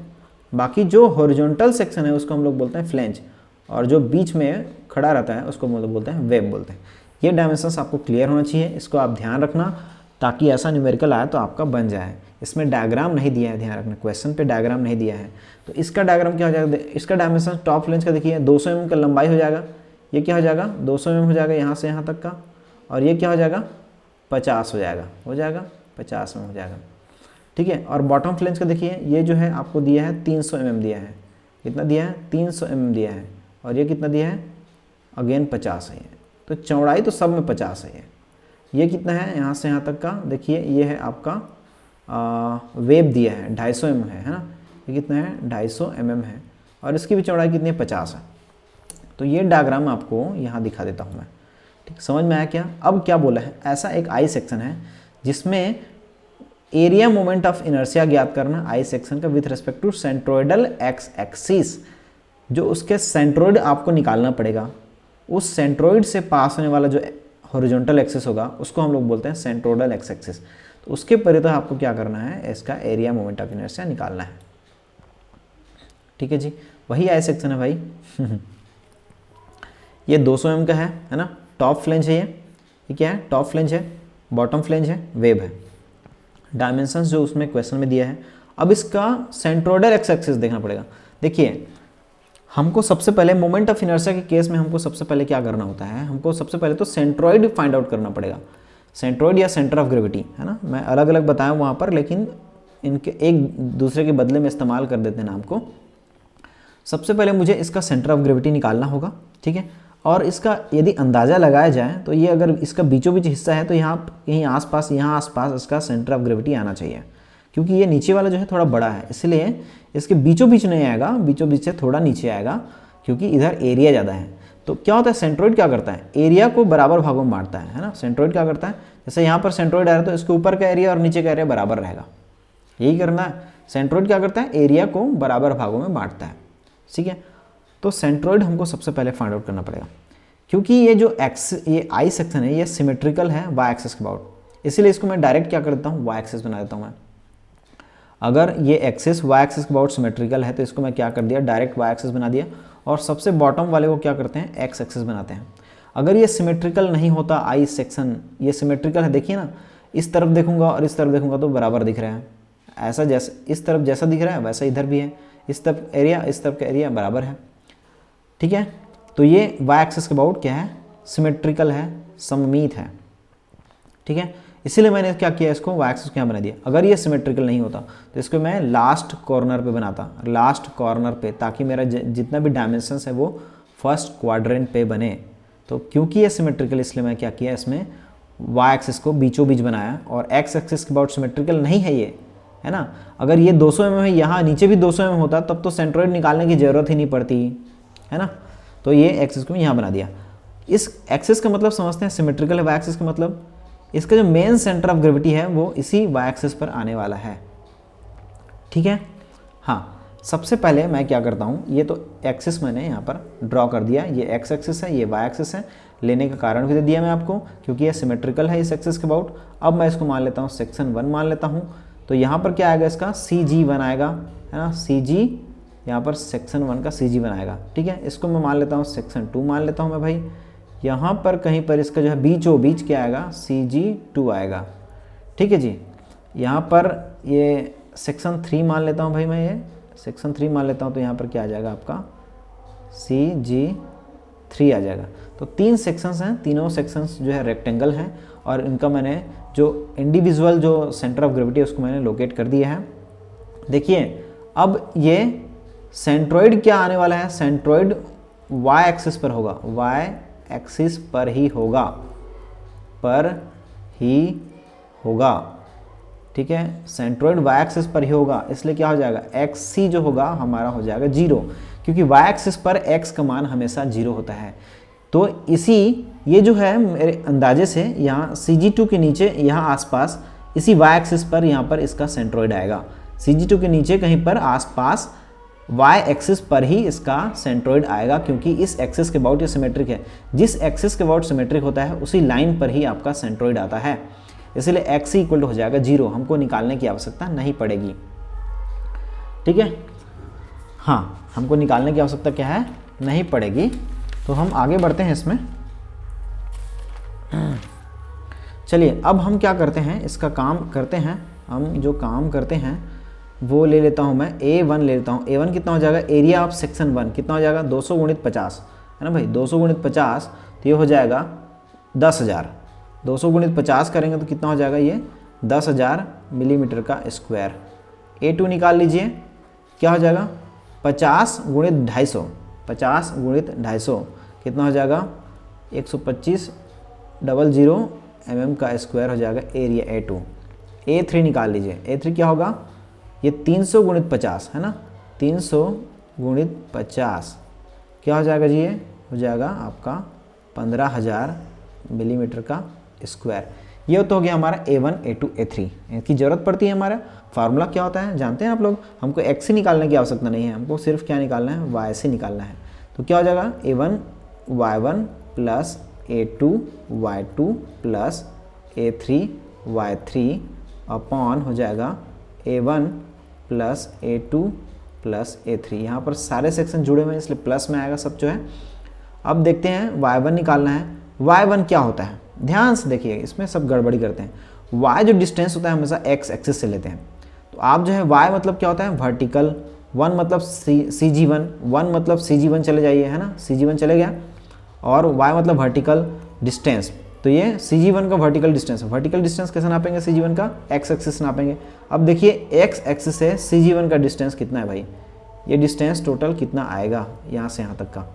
बाकी जो हॉरिजॉन्टल सेक्शन है उसको हम लोग बोलते हैं फ्लेंज, और जो बीच में खड़ा रहता है उसको हम लोग बोलते हैं वेव बोलते हैं। ये डायमेंशंस आपको क्लियर होना चाहिए, इसको आप ध्यान रखना, ताकि ऐसा न्यूमेरिकल आए तो आपका बन जाए। इसमें डायग्राम नहीं दिया है, ध्यान रखना, क्वेश्चन पे डायग्राम नहीं दिया है। तो इसका डायग्राम क्या हो जाएगा, इसका डायमेंशन टॉप फ्लेंज का देखिए 200 mm का लंबाई हो जाएगा। ये क्या हो जाएगा, 200 mm हो जाएगा यहाँ से यहाँ तक का। और ये क्या हो जाएगा, 50 हो जाएगा, 50 mm हो जाएगा। ठीक है। और बॉटम फ्लेंज का देखिए, ये जो है आपको दिया है 300 mm दिया है। कितना दिया है, 300 mm दिया है। और ये कितना दिया है, अगेन 50 है। तो चौड़ाई तो सब में 50 है। ये कितना है, यहाँ से यहाँ तक का देखिए, ये है आपका वेब दिया है 250 mm है ना, ये कितना है 250 mm है, और इसकी भी चौड़ाई कितनी है 50 है। तो ये डायग्राम आपको यहाँ दिखा देता हूँ मैं, ठीक, समझ में आया क्या? अब क्या बोला है, ऐसा एक आई सेक्शन है जिसमें एरिया मोमेंट ऑफ इनर्शिया ज्ञात करना आई सेक्शन का with respect to centroidal X axis, जो उसके सेंट्रोइड आपको निकालना पड़ेगा, उस सेंट्रोइड से पास होने वाला जो हॉरिजॉन्टल एक्सिस होगा उसको हम लोग बोलते हैं सेंट्रोइडल एक्स एक्सिस। तो उसके परितः आपको क्या करना है, इसका एरिया मोमेंट ऑफ इनर्शिया निकालना है, ठीक है जी, वही आई सेक्शन है भाई। ये 200 mm का है ना, टॉप फ्लेंज है ये क्या है, टॉप फ्लेंज है, बॉटम फ्लेंज है, वेब है, डायमेंशंस जो उसमें क्वेश्चन में दिया है। अब इसका सेंट्रोइडल एक्स एक्सिस देखना पड़ेगा। देखिए हमको सबसे पहले मोमेंट ऑफ इनर्शिया के केस में हमको सबसे पहले क्या करना होता है, हमको सबसे पहले तो सेंट्रोइड फाइंड आउट करना पड़ेगा, सेंट्रोइड या सेंटर ऑफ ग्रेविटी है ना, मैं अलग अलग बताया वहाँ पर, लेकिन इनके एक दूसरे के बदले में इस्तेमाल कर देते हैं नाम को। सबसे पहले मुझे इसका सेंटर ऑफ ग्रेविटी निकालना होगा, ठीक है, और इसका यदि अंदाज़ा लगाया जाए तो ये अगर इसका बीचों बीच हिस्सा है तो यहाँ कहीं आसपास, यहाँ आसपास इसका सेंटर ऑफ ग्रेविटी आना चाहिए, क्योंकि ये नीचे वाला जो है थोड़ा बड़ा है, इसलिए इसके बीचों बीच नहीं आएगा, बीचों बीच से थोड़ा नीचे आएगा, क्योंकि इधर एरिया ज़्यादा है। तो क्या होता है, सेंट्रोइड क्या करता है, एरिया को बराबर भागों में बांटता है ना। सेंट्रोइड क्या करता है, जैसे यहाँ पर सेंट्रोइड आ रहा है तो इसके ऊपर का एरिया और नीचे का एरिया बराबर रहेगा, यही करना है। सेंट्रोइड क्या करता है, एरिया को बराबर भागों में बांटता है, ठीक है। तो सेंट्रोइड हमको सबसे पहले फाइंड आउट करना पड़ेगा, क्योंकि ये जो ये आई सेक्शन है ये सिमेट्रिकल है वाई एक्सिस के अबाउट, इसीलिए इसको मैं डायरेक्ट क्या कर देता हूँ, वाई एक्सिस बना देता हूँ मैं। अगर ये एक्सिस वाई एक्सिस के अबाउट सिमेट्रिकल है तो इसको मैं क्या कर दिया, डायरेक्ट वाई एक्सिस बना दिया, और सबसे बॉटम वाले को क्या करते हैं, एक्स एक्सिस बनाते हैं। अगर ये सिमेट्रिकल नहीं होता आई सेक्शन, ये सिमेट्रिकल है, देखिए ना, इस तरफ देखूंगा और इस तरफ देखूंगा तो बराबर दिख रहा है, ऐसा जैसे इस तरफ जैसा दिख रहा है वैसा इधर भी है, इस तरफ एरिया इस तरफ का एरिया बराबर है, ठीक है। तो ये वाई एक्सिस के अबाउट क्या है, सिमेट्रिकल है, सममित है, ठीक है। इसीलिए मैंने क्या किया, इसको वाई एक्सिस को यहाँ बना दिया। अगर ये सिमेट्रिकल नहीं होता तो इसको मैं लास्ट कॉर्नर पे बनाता, लास्ट कॉर्नर पे, ताकि मेरा जितना भी डायमेंशंस है वो फर्स्ट क्वाड्रेंट पे बने। तो क्योंकि ये सिमेट्रिकल, इसलिए मैं क्या किया, इसमें वाई एक्सिस को बीचों बीच बनाया, और एक्स एक्सिस के अबाउट सिमेट्रिकल नहीं है ये, है ना। अगर ये 200 mm है, यहाँ नीचे भी 200 mm होता तब तो सेंट्रोइड निकालने की ज़रूरत ही नहीं पड़ती, है ना। तो ये एक्सिस को यहाँ बना दिया। इस एक्सिस का मतलब समझते हैं, सिमेट्रिकल है वाई एक्सिस का मतलब इसका जो मेन सेंटर ऑफ ग्रेविटी है वो इसी वाई एक्सिस पर आने वाला है, ठीक है। हाँ, सबसे पहले मैं क्या करता हूँ, ये तो एक्सिस मैंने यहाँ पर ड्रॉ कर दिया, ये एक्स एक्सिस है, ये वाई एक्सिस है, लेने का कारण भी दे दिया मैं आपको, क्योंकि ये सिमेट्रिकल है इस एक्सिस के अबाउट। अब मैं इसको मान लेता हूँ सेक्शन 1 मान लेता हूँ, तो यहाँ पर क्या आएगा, इसका CG1 आएगा, है ना, CG, यहाँ पर सेक्शन 1 का CG1 आएगा, ठीक है। इसको मैं मान लेता हूँ सेक्शन 2 मान लेता हूँ मैं भाई, यहाँ पर कहीं पर इसका जो है बीचों बीच क्या आएगा, CG2 आएगा, ठीक है जी। यहाँ पर ये सेक्शन 3 मान लेता हूँ भाई मैं, ये सेक्शन 3 मान लेता हूँ, तो यहाँ पर क्या आ जाएगा आपका CG3 आ जाएगा। तो 3 सेक्शंस हैं, तीनों सेक्शंस जो है रेक्टेंगल हैं, और इनका मैंने जो इंडिविजुअल जो सेंटर ऑफ ग्रेविटी है उसको मैंने लोकेट कर दिया है। देखिए अब ये सेंट्रोइड क्या आने वाला है, सेंट्रोइड वाई एक्सिस पर होगा, वाई एक्सिस पर ही होगा, ठीक है। सेंट्रोइड वाई एक्सिस पर ही होगा, इसलिए क्या हो जाएगा, XC जो होगा हमारा हो जाएगा 0, क्योंकि वाई एक्सिस पर x का मान हमेशा 0 होता है। तो ये जो है मेरे अंदाजे से यहाँ CG2 के नीचे, यहाँ आसपास इसी वाई एक्सिस पर यहाँ पर इसका सेंट्रोइड आएगा, CG2 के नीचे कहीं पर आसपास वाई एक्सिस पर ही इसका सेंट्रोइड आएगा, क्योंकि इस एक्सिस के अबाउट ये सिमेट्रिक है, जिस एक्सिस के अबाउट सिमेट्रिक होता है उसी लाइन पर ही आपका सेंट्रोइड आता है, इसलिए x इक्वल हो जाएगा 0, हमको निकालने की आवश्यकता नहीं पड़ेगी, ठीक है। हाँ, हमको निकालने की आवश्यकता क्या है, नहीं पड़ेगी। तो हम आगे बढ़ते हैं इसमें। चलिए अब हम क्या करते हैं, इसका काम करते हैं, हम जो काम करते हैं वो ले लेता हूँ मैं, A1 ले लेता हूँ। A1 कितना हो जाएगा, एरिया ऑफ सेक्शन 1 कितना हो जाएगा, 200 गुणित 50, है ना भाई, 200 गुणित 50, तो ये हो जाएगा 10,000। 200 गुणित 50 करेंगे तो कितना हो जाएगा, ये 10,000 मिलीमीटर का स्क्वायर। A2 निकाल लीजिए, क्या हो जाएगा, 50 गुणित 250, 50 गुणित 250 कितना हो जाएगा, 125 00 mm का स्क्वायर हो जाएगा एरिया A2। A3 निकाल लीजिए। A3 क्या होगा, ये 300 गुणित 50 है ना, 300 गुणित 50 क्या हो जाएगा जी, ये हो जाएगा आपका 15,000 मिलीमीटर का स्क्वायर। ये तो हो गया हमारा A1 A2 A3। इनकी ज़रूरत पड़ती है, हमारा फार्मूला क्या होता है जानते हैं आप लोग, हमको x निकालने की आवश्यकता नहीं है, हमको सिर्फ क्या निकालना है, y से निकालना है। तो क्या हो जाएगा, A1 Y1 plus A2 Y2 plus A3 Y3 upon हो जाएगा A1 plus A2 plus A3। यहाँ पर सारे सेक्शन जुड़े हुए हैं इसलिए प्लस में आएगा सब जो है। अब देखते हैं Y1 निकालना है। Y1 क्या होता है, ध्यान से देखिए, इसमें सब गड़बड़ी करते हैं। Y जो डिस्टेंस होता है हमेशा x एक्सिस से लेते हैं। तो आप जो है y मतलब क्या होता है, वर्टिकल, 1 मतलब CG1, 1 मतलब CG1 चले जाइए, है ना, CG1 चले गया, और y मतलब वर्टिकल डिस्टेंस। तो ये CG1 का वर्टिकल डिस्टेंस है। वर्टिकल डिस्टेंस कैसे नापेंगे, CG1 का x एक्सिस नापेंगे। अब देखिए x एक्सिस से CG1 का डिस्टेंस कितना है भाई, ये डिस्टेंस टोटल कितना आएगा यहाँ से यहाँ तक का,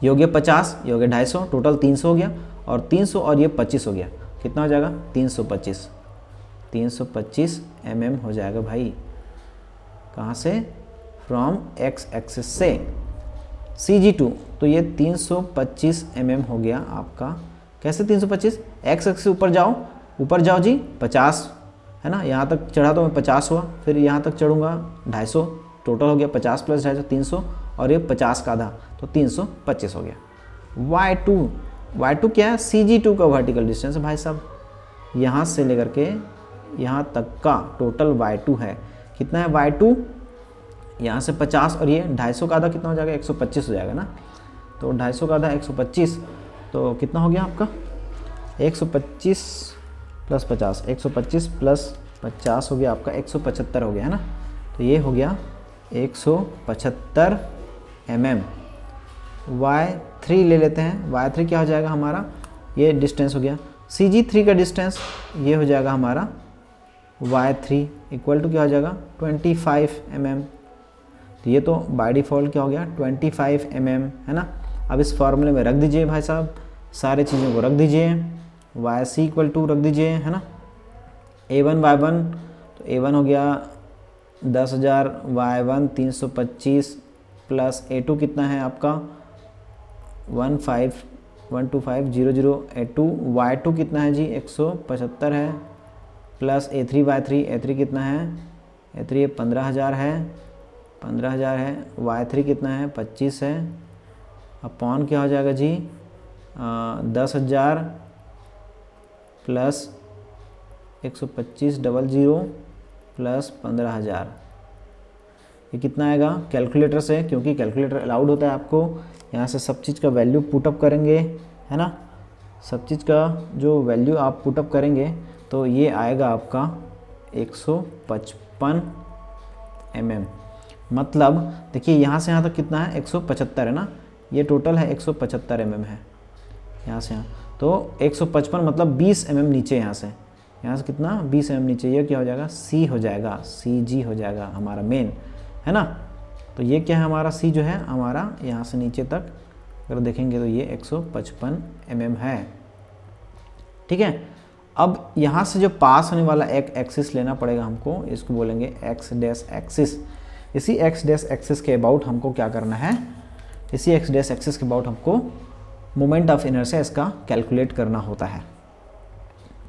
ये हो गया 50, ये हो गया 250, टोटल 300 हो गया, और 300 और ये 25 हो गया, कितना हो जाएगा 325 mm हो जाएगा भाई। कहाँ से, फ्रॉम x एक्सिस से CG2, तो ये 325 mm हो गया आपका। कैसे 325, x एक्सिस ऊपर जाओ, ऊपर जाओ जी, 50 है ना, यहाँ तक चढ़ा तो मैं 50 हुआ, फिर यहाँ तक चढ़ूँगा 250, टोटल हो गया 50 प्लस 250 300, और ये 50 का आधा तो 325 हो गया। Y2 क्या है, CG2 का वर्टिकल डिस्टेंस है भाई साहब, यहाँ से लेकर के यहाँ तक का टोटल Y2 है। कितना है Y2, यहाँ से 50 और ये 250 का आधा कितना हो जाएगा, 125 हो जाएगा ना। तो 250 का आधा 125, तो कितना हो गया आपका 125 प्लस 50, 125 प्लस 50 हो गया आपका 175 हो गया, है ना। तो ये हो गया 175 mm। Y3 ले लेते हैं। Y3 क्या हो जाएगा हमारा, ये डिस्टेंस हो गया। CG3 का डिस्टेंस ये हो जाएगा हमारा Y3 इक्वल टू क्या हो जाएगा 25 mm। तो ये तो बाय डिफ़ॉल्ट क्या हो गया 25 mm, है ना। अब इस फॉर्मूले में रख दीजिए भाई साहब, सारे चीज़ों को रख दीजिए, YC इक्वल टू रख दीजिए, है ना। A1 Y1, तो A1 हो गया 10,000, Y1 325 प्लस A2 कितना है आपका 12500, A2 Y2 कितना है जी 175 है, प्लस A3 Y3 कितना है, A3 15,000 है, 15,000 है, Y3 कितना है 25 है, अपॉन क्या हो जाएगा जी 10,000 प्लस 125 00 प्लस 15,000, ये कितना आएगा कैलकुलेटर से, क्योंकि कैलकुलेटर अलाउड होता है आपको। यहाँ से सब चीज़ का वैल्यू पुटअप करेंगे, है ना, सब चीज़ का जो वैल्यू आप पुटअप करेंगे तो ये आएगा आपका 155 mm। मतलब देखिए यहाँ से यहाँ तक कितना है 175 है ना, ये टोटल है 175 mm है यहाँ से यहाँ, तो 155 मतलब 20 mm नीचे, यहाँ से कितना 20 mm नीचे, ये क्या हो जाएगा C हो जाएगा, CG हो जाएगा हमारा मेन, है ना। तो ये क्या है हमारा C जो है हमारा यहाँ से नीचे तक अगर देखेंगे तो ये 155 mm है, ठीक है। अब यहाँ से जो पास होने वाला एक एक्सिस लेना पड़ेगा हमको, इसको बोलेंगे x डैश एक्सिस। इसी x डैश एक्सिस के अबाउट हमको क्या करना है, इसी x डैश एक्सिस के अबाउट हमको मोमेंट ऑफ इनर्शिया इसका कैलकुलेट करना होता है,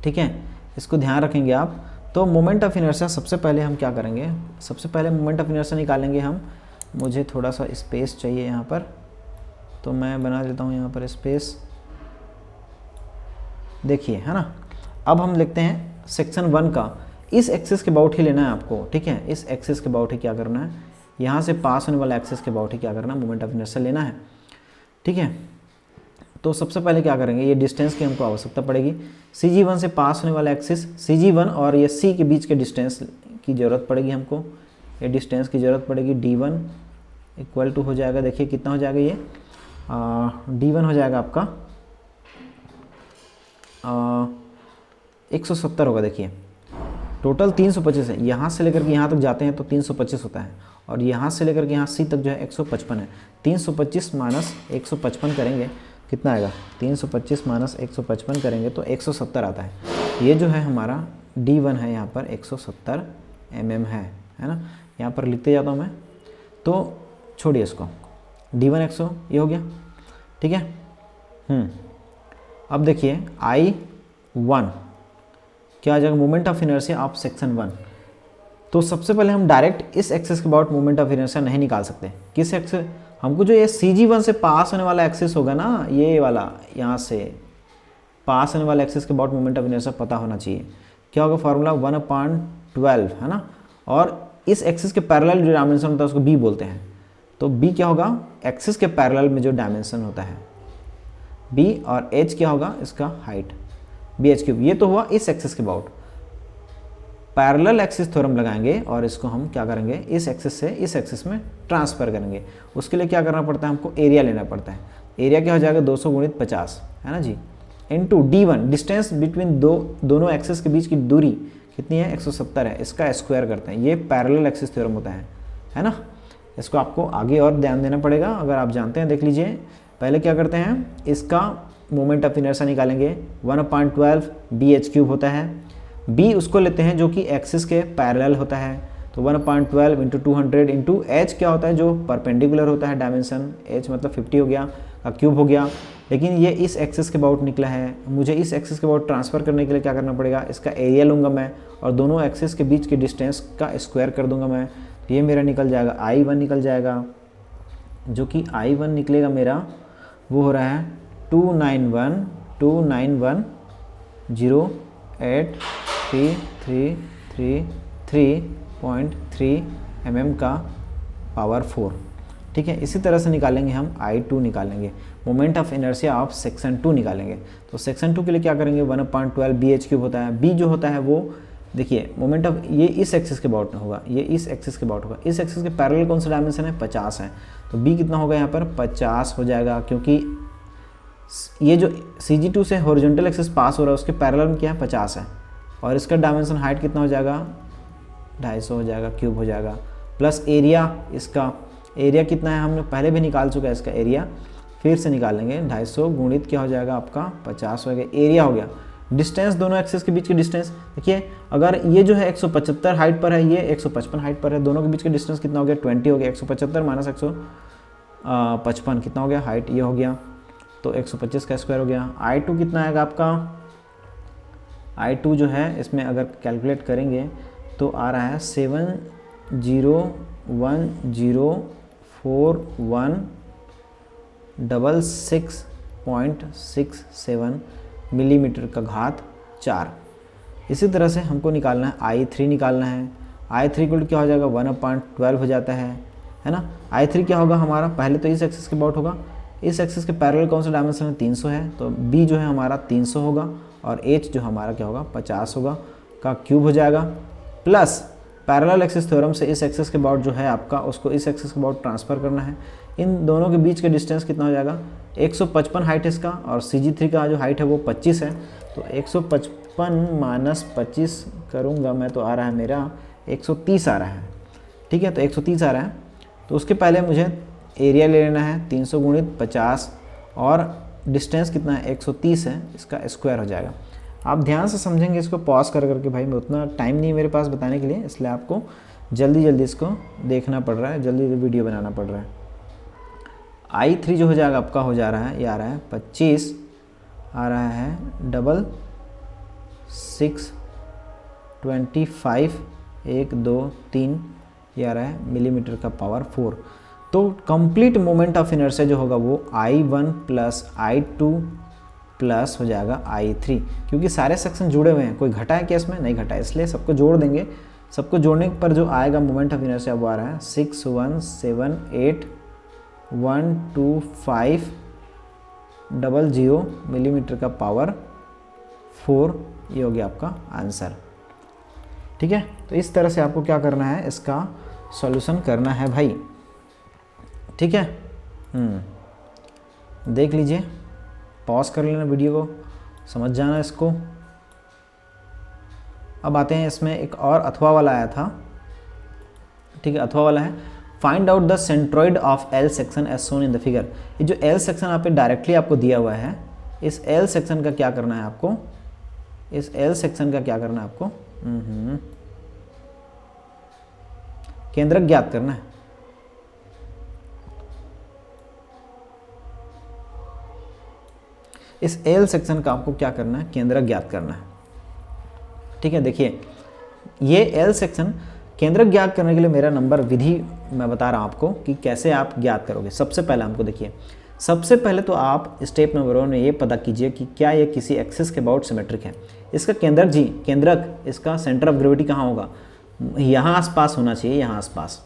ठीक है। इसको ध्यान रखेंगे आप। तो मोमेंट ऑफ इनर्शिया सबसे पहले हम क्या करेंगे, सबसे पहले मोमेंट ऑफ इनर्शिया निकालेंगे हम। मुझे थोड़ा सा स्पेस चाहिए यहाँ पर, तो मैं बना देता हूँ यहाँ पर स्पेस, देखिए, है ना। अब हम लिखते हैं सेक्शन 1 का, इस एक्सिस के अबाउट ही लेना है आपको, ठीक है। इस एक्सिस के अबाउट ही क्या करना है, यहाँ से पास होने वाला एक्सिस के अबाउट ही क्या करना है, मोमेंट ऑफ इनर्शिया लेना है, ठीक है। तो सबसे पहले क्या करेंगे, ये डिस्टेंस की हमको आवश्यकता पड़ेगी। CG1 से पास होने वाला एक्सिस, CG1 और ये C के बीच के डिस्टेंस की ज़रूरत पड़ेगी हमको, ये डिस्टेंस की ज़रूरत पड़ेगी। D1 इक्वल टू हो जाएगा, देखिए कितना हो जाएगा, ये D1 हो जाएगा आपका 170 होगा। देखिए टोटल 325 है, यहाँ से लेकर के यहाँ तक जाते हैं तो 325 होता है, और यहाँ से लेकर के यहाँ C तक जो है 155 है। 325 माइनस 155 करेंगे कितना आएगा, 325 माइनस 155 करेंगे तो 170 आता है। ये जो है हमारा D1 है यहाँ पर 170 mm है ना। यहाँ पर लिखते जाता हूँ मैं, तो छोड़िए इसको, D1 100 ये हो गया, ठीक है। अब देखिए I1 क्या आ जाएगा, moment of inertia of section 1। तो सबसे पहले हम डायरेक्ट इस एक्सिस के अबाउट मोमेंट ऑफ इनर्शिया नहीं निकाल सकते। किस एक्सिस, हमको जो ये CG1 से पास होने वाला एक्सिस होगा ना, ये वाला यहाँ से पास होने वाला एक्सिस के अबाउट मोमेंट ऑफ इनर्शिया पता होना चाहिए। क्या होगा फार्मूला, 1/12 है ना। और इस एक्सिस के पैरेलल जो डायमेंशन होता है उसको B बोलते हैं। तो B क्या होगा, एक्सिस के पैरेलल में जो डायमेंशन होता है B, और H क्या होगा, इसका हाइट BH3। ये तो हुआ इस एक्सिस के अबाउट। पैरेलल एक्सिस थ्योरम लगाएंगे और इसको हम क्या करेंगे, इस एक्सिस से इस एक्सिस में ट्रांसफर करेंगे। उसके लिए क्या करना पड़ता है, हमको एरिया लेना पड़ता है। एरिया क्या हो जाएगा, 200 × 50 है ना जी, इनटू D1 डिस्टेंस बिटवीन दोनों एक्सिस के बीच की दूरी कितनी है, 170 है। इसका स्क्वायर करते हैं, ये पैरेलल एक्सिस थ्योरम होता है ना। इसको आपको आगे और ध्यान देना पड़ेगा, अगर आप जानते हैं देख लीजिए। पहले क्या करते हैं, इसका मोमेंट ऑफ इनर्शिया निकालेंगे, 1/12 BH3 होता है। B उसको लेते हैं जो कि एक्सिस के पैरेलल होता है, तो 1/12 × 200 इंटू H क्या होता है, जो परपेंडिकुलर होता है डायमेंशन, H मतलब 50 हो गया का क्यूब हो गया। लेकिन ये इस एक्सिस के अबाउट निकला है, मुझे इस एक्सिस के अबाउट ट्रांसफ़र करने के लिए क्या करना पड़ेगा, इसका एरिया लूँगा मैं और दोनों एक्सिस के बीच की डिस्टेंस का स्क्वायर कर दूंगा मैं। तो ये मेरा निकल जाएगा I1 निकल जाएगा, जो कि I1 निकलेगा मेरा वो हो रहा है 291,291,08333.3 mm का पावर 4, ठीक है। इसी तरह से निकालेंगे हम I2 निकालेंगे, moment of inertia of section 2 निकालेंगे। तो सेक्शन 2 के लिए क्या करेंगे, 1/12 BH3 होता है। B जो होता है वो देखिए मोमेंट ऑफ, ये इस एक्सिस के अबाउट होगा, ये इस एक्सिस के अबाउट होगा। इस एक्सिस के पैरेलल कौन सा डायमेंशन है, 50 है। तो B कितना होगा यहाँ पर, 50 हो जाएगा, क्योंकि ये जो CG2 से हॉरिजॉन्टल एक्सिस पास हो रहा है उसके पैरेलल में क्या है, 50 है। और इसका डायमेंशन हाइट कितना हो जाएगा, 250 हो जाएगा, क्यूब हो जाएगा। प्लस एरिया, इसका एरिया कितना है हमने पहले भी निकाल चुका है, इसका एरिया फिर से निकालेंगे, 250 गुणित क्या हो जाएगा आपका 50 हो गया, एरिया हो गया। डिस्टेंस दोनों एक्सिस के बीच की डिस्टेंस देखिए, अगर ये जो है 175 हाइट पर है, ये 155 हाइट पर है, दोनों के बीच का डिस्टेंस कितना हो गया, 20 हो गया। 175 माइनस 155 कितना हो गया, हाइट ये हो गया, तो 125 का स्क्वायर हो गया। I2 कितना आएगा आपका, I2 जो है इसमें अगर कैलकुलेट करेंगे तो आ रहा है 701041667 मिलीमीटर का घात 4। इसी तरह से हमको निकालना है I3 निकालना है। I3 को क्या हो जाएगा, 1/12 हो जाता है ना। I3 क्या होगा हमारा, पहले तो इस एक्सिस के अबाउट होगा, इस एक्सिस के पैरेलल कौन सा डायमेंशन है, 300 है। तो B जो है हमारा 300 होगा और H जो हमारा क्या होगा, 50 होगा का क्यूब हो जाएगा। प्लस पैरेलल एक्सिस थ्योरम से इस एक्सिस के अबाउट जो है आपका, उसको इस एक्सिस के अबाउट ट्रांसफ़र करना है। इन दोनों के बीच का डिस्टेंस कितना हो जाएगा, 155 हाइट है इसका, और CG3 का जो हाइट है वो 25 है। तो 155 माइनस 25 करूँगा मैं तो आ रहा है मेरा 130 आ रहा है, ठीक है। तो 130 आ रहा है, तो उसके पहले मुझे एरिया ले लेना है 300 गुणित 50 और डिस्टेंस कितना है, 130 है, इसका स्क्वायर हो जाएगा। आप ध्यान से समझेंगे इसको पॉज कर करके, भाई मैं उतना टाइम नहीं मेरे पास बताने के लिए, इसलिए आपको जल्दी जल्दी इसको देखना पड़ रहा है, जल्दी वीडियो बनाना पड़ रहा है। I3 जो हो जाएगा आपका हो जा रहा है, ये आ रहा है 25, आ रहा है 625 1 2 3, ये आ रहा है मिलीमीटर का पावर 4। तो कंप्लीट मोमेंट ऑफ इनर्शिया जो होगा वो I1 प्लस I2 प्लस हो जाएगा I3, क्योंकि सारे सेक्शन जुड़े हुए हैं, कोई घटा है क्या इसमें, नहीं घटा है, इसलिए सबको जोड़ देंगे। सबको जोड़ने पर जो आएगा मोमेंट ऑफ इनर्शिया वो आ रहा है 617812500 मिलीमीटर का पावर 4। ये हो गया आपका आंसर, ठीक है। तो इस तरह से आपको क्या करना है, इसका सॉल्यूशन करना है भाई, ठीक है। देख लीजिए, पॉज कर लेना वीडियो को, समझ जाना इसको। अब आते हैं इसमें एक और अथवा वाला आया था, ठीक है। अथवा वाला है, find out the centroid of L section as shown in the figure. ये जो L सेक्शन आप डायरेक्टली आपको दिया हुआ है, इस L सेक्शन का क्या करना है आपको, इस L सेक्शन का क्या करना है आपको, केंद्रक ज्ञात करना है। इस एल सेक्शन का आपको क्या करना है, केंद्रक ज्ञात करना है। ठीक है, देखिए ये एल सेक्शन केंद्रक ज्ञात करने के लिए मेरा नंबर विधि मैं बता रहा हूँ आपको कि कैसे आप ज्ञात करोगे। सबसे पहले हमको देखिए, सबसे पहले तो आप स्टेप नंबर 1 में ये पता कीजिए कि क्या ये किसी एक्सिस के अबाउट सिमेट्रिक है। इसका केंद्रक जी, केंद्रक इसका सेंटर ऑफ ग्रेविटी कहाँ होगा, यहाँ आसपास होना चाहिए, यहाँ आसपास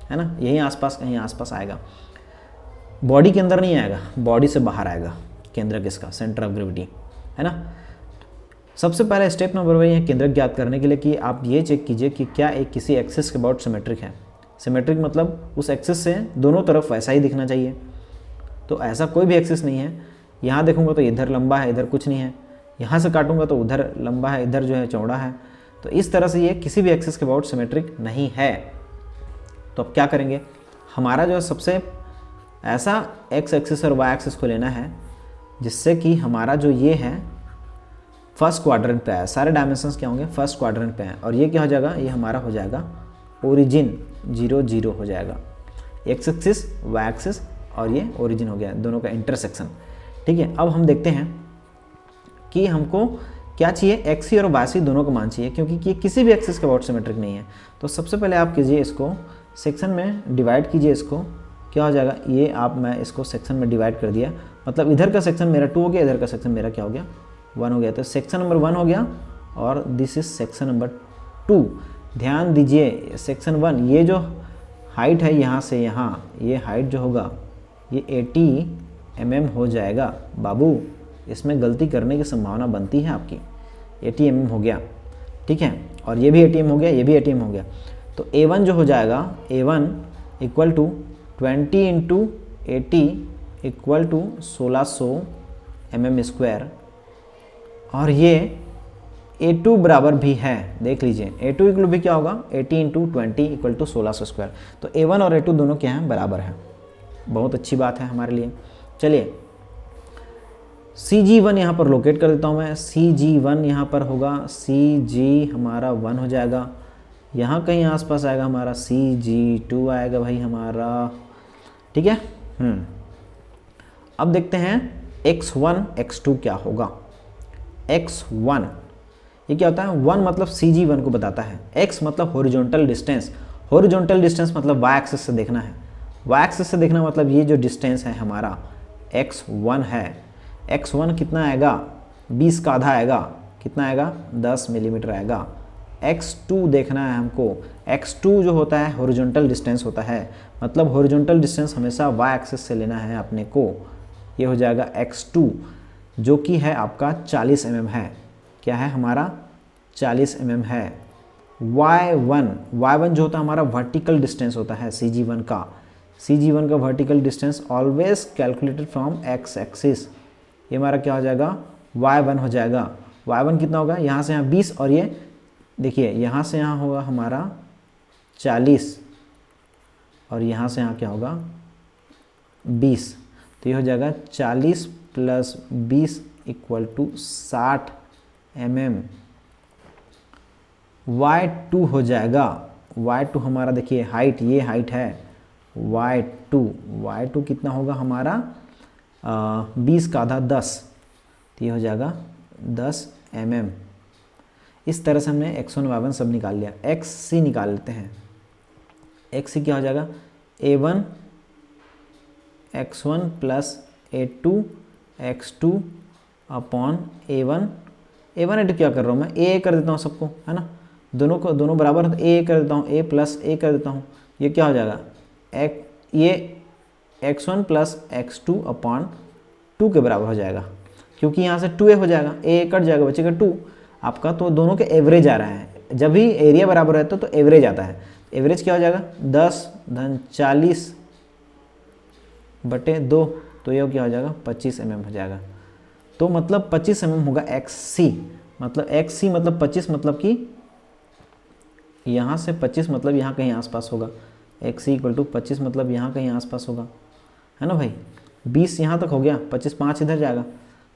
है ना, यहीं आसपास कहीं आसपास आएगा, बॉडी के अंदर नहीं आएगा, बॉडी से बाहर आएगा केंद्रक इसका, सेंटर ऑफ ग्रेविटी है ना। सबसे पहले स्टेप नंबर 1 है केंद्रक ज्ञात करने के लिए कि आप ये चेक कीजिए कि क्या एक किसी एक्सिस के अबाउट सिमेट्रिक है। सिमेट्रिक मतलब उस एक्सिस से दोनों तरफ वैसा ही दिखना चाहिए। तो ऐसा कोई भी एक्सिस नहीं है, यहाँ देखूंगा तो इधर लंबा है, इधर कुछ नहीं है, यहाँ से काटूंगा तो उधर लंबा है, इधर जो है चौड़ा है। तो इस तरह से ये किसी भी एक्सिस के अबाउट सिमेट्रिक नहीं है। तो अब क्या करेंगे, हमारा जो है सबसे ऐसा एक्स एक्सिस और वाई एक्सिस को लेना है जिससे कि हमारा जो ये है फर्स्ट क्वाड्रेंट पे है, सारे डायमेंशंस क्या होंगे फर्स्ट क्वाड्रेंट पे हैं। और ये क्या हो जाएगा, ये हमारा हो जाएगा ओरिजिन 0 0 हो जाएगा, एक्स एक्सिस वाई एक्सिस और ये ओरिजिन हो गया, दोनों का इंटरसेक्शन। ठीक है, अब हम देखते हैं कि हमको क्या चाहिए, एक्स सी और वाई सी दोनों का मान चाहिए, क्योंकि ये किसी भी एक्सिस के अबाउट सिमेट्रिक नहीं है। तो सबसे पहले आप कीजिए इसको सेक्शन में डिवाइड कीजिए, इसको क्या हो जाएगा, ये आप मैं इसको सेक्शन में डिवाइड कर दिया, मतलब इधर का सेक्शन मेरा 2 हो गया, इधर का सेक्शन मेरा क्या हो गया 1 हो गया। तो सेक्शन नंबर 1 हो गया और दिस इज सेक्शन नंबर 2। ध्यान दीजिए सेक्शन 1 ये जो हाइट है यहाँ से यहाँ, ये हाइट जो होगा ये 80 mm हो जाएगा बाबू, इसमें गलती करने की संभावना बनती है आपकी। 80 mm हो गया, ठीक है, और ये भी 80 mm हो गया, ये भी 80 mm हो गया। तो A1 जो हो जाएगा, A1 equal to 20 into 80 equal to 1600 mm square, और ये A2 बराबर भी है, देख लीजिए A2 इक्वल भी क्या होगा 80 इंटू 20 इक्वल टू 1600 स्क्वायर। तो A1 और A2 दोनों क्या हैं, बराबर हैं। बहुत अच्छी बात है हमारे लिए। चलिए CG1 यहाँ पर लोकेट कर देता हूँ मैं, CG1 यहाँ पर होगा, CG हमारा 1 हो जाएगा, यहाँ कहीं आसपास आएगा हमारा CG2 आएगा भाई हमारा, ठीक है। अब देखते हैं x1 x2 क्या होगा। x1 ये क्या होता है, 1 मतलब CG1 को बताता है, x मतलब हॉरिजॉन्टल डिस्टेंस, हॉरिजॉन्टल डिस्टेंस मतलब y एक्सिस से देखना है, y एक्सिस से देखना मतलब ये जो डिस्टेंस है हमारा x1 है। x1 कितना आएगा, 20 का आधा आएगा, कितना आएगा 10 मिलीमीटर आएगा। x2 देखना है हमको, x2 जो होता है हॉरिजॉन्टल डिस्टेंस होता है, मतलब हॉरिजॉन्टल डिस्टेंस हमेशा y एक्सिस से लेना है अपने को। ये हो जाएगा x2 जो कि है आपका 40 mm है, क्या है हमारा 40 mm है। y1 जो होता है हमारा वर्टिकल डिस्टेंस होता है CG1 का, CG1 का vertical distance always calculated from x axis. ये हमारा क्या हो जाएगा y1 हो जाएगा। y1 कितना होगा, यहाँ से यहाँ 20 और ये देखिए यहाँ से यहाँ होगा हमारा 40 और यहाँ से यहाँ क्या होगा 20। तो ये हो जाएगा 40 plus 20 equal to 60 mm। y2 हो जाएगा, y2 हमारा देखिए हाइट, ये हाइट है y2 कितना होगा हमारा 20 का आधा 10, तो ये हो जाएगा 10 mm। इस तरह से हमने x1 y1 सब निकाल लिया। xc निकाल लेते हैं, xc क्या हो जाएगा a1 x1 plus a2 x2 upon a1 a2 क्या कर रहा हूँ मैं, a कर देता हूँ सबको, है ना, दोनों बराबर है तो a कर देता हूँ, a प्लस a कर देता हूँ। ये क्या हो जाएगा ये x1 प्लस x2 अपॉन 2 के बराबर हो जाएगा, क्योंकि यहाँ से 2a हो जाएगा, a कट जाएगा बचेगा 2 आपका। तो दोनों के एवरेज आ रहा है, जब भी एरिया बराबर रहता है तो एवरेज आता है। एवरेज क्या हो जाएगा 10 धन 40 बटे 2, तो ये क्या हो जाएगा 25 mm हो जाएगा। तो मतलब 25 mm होगा XC, मतलब XC मतलब 25 मतलब कि यहाँ से 25 मतलब यहाँ कहीं आसपास होगा, XC इक्वल टू 25 मतलब यहाँ कहीं आसपास होगा, है ना भाई। 20 यहाँ तक हो गया, 25 5 इधर जाएगा,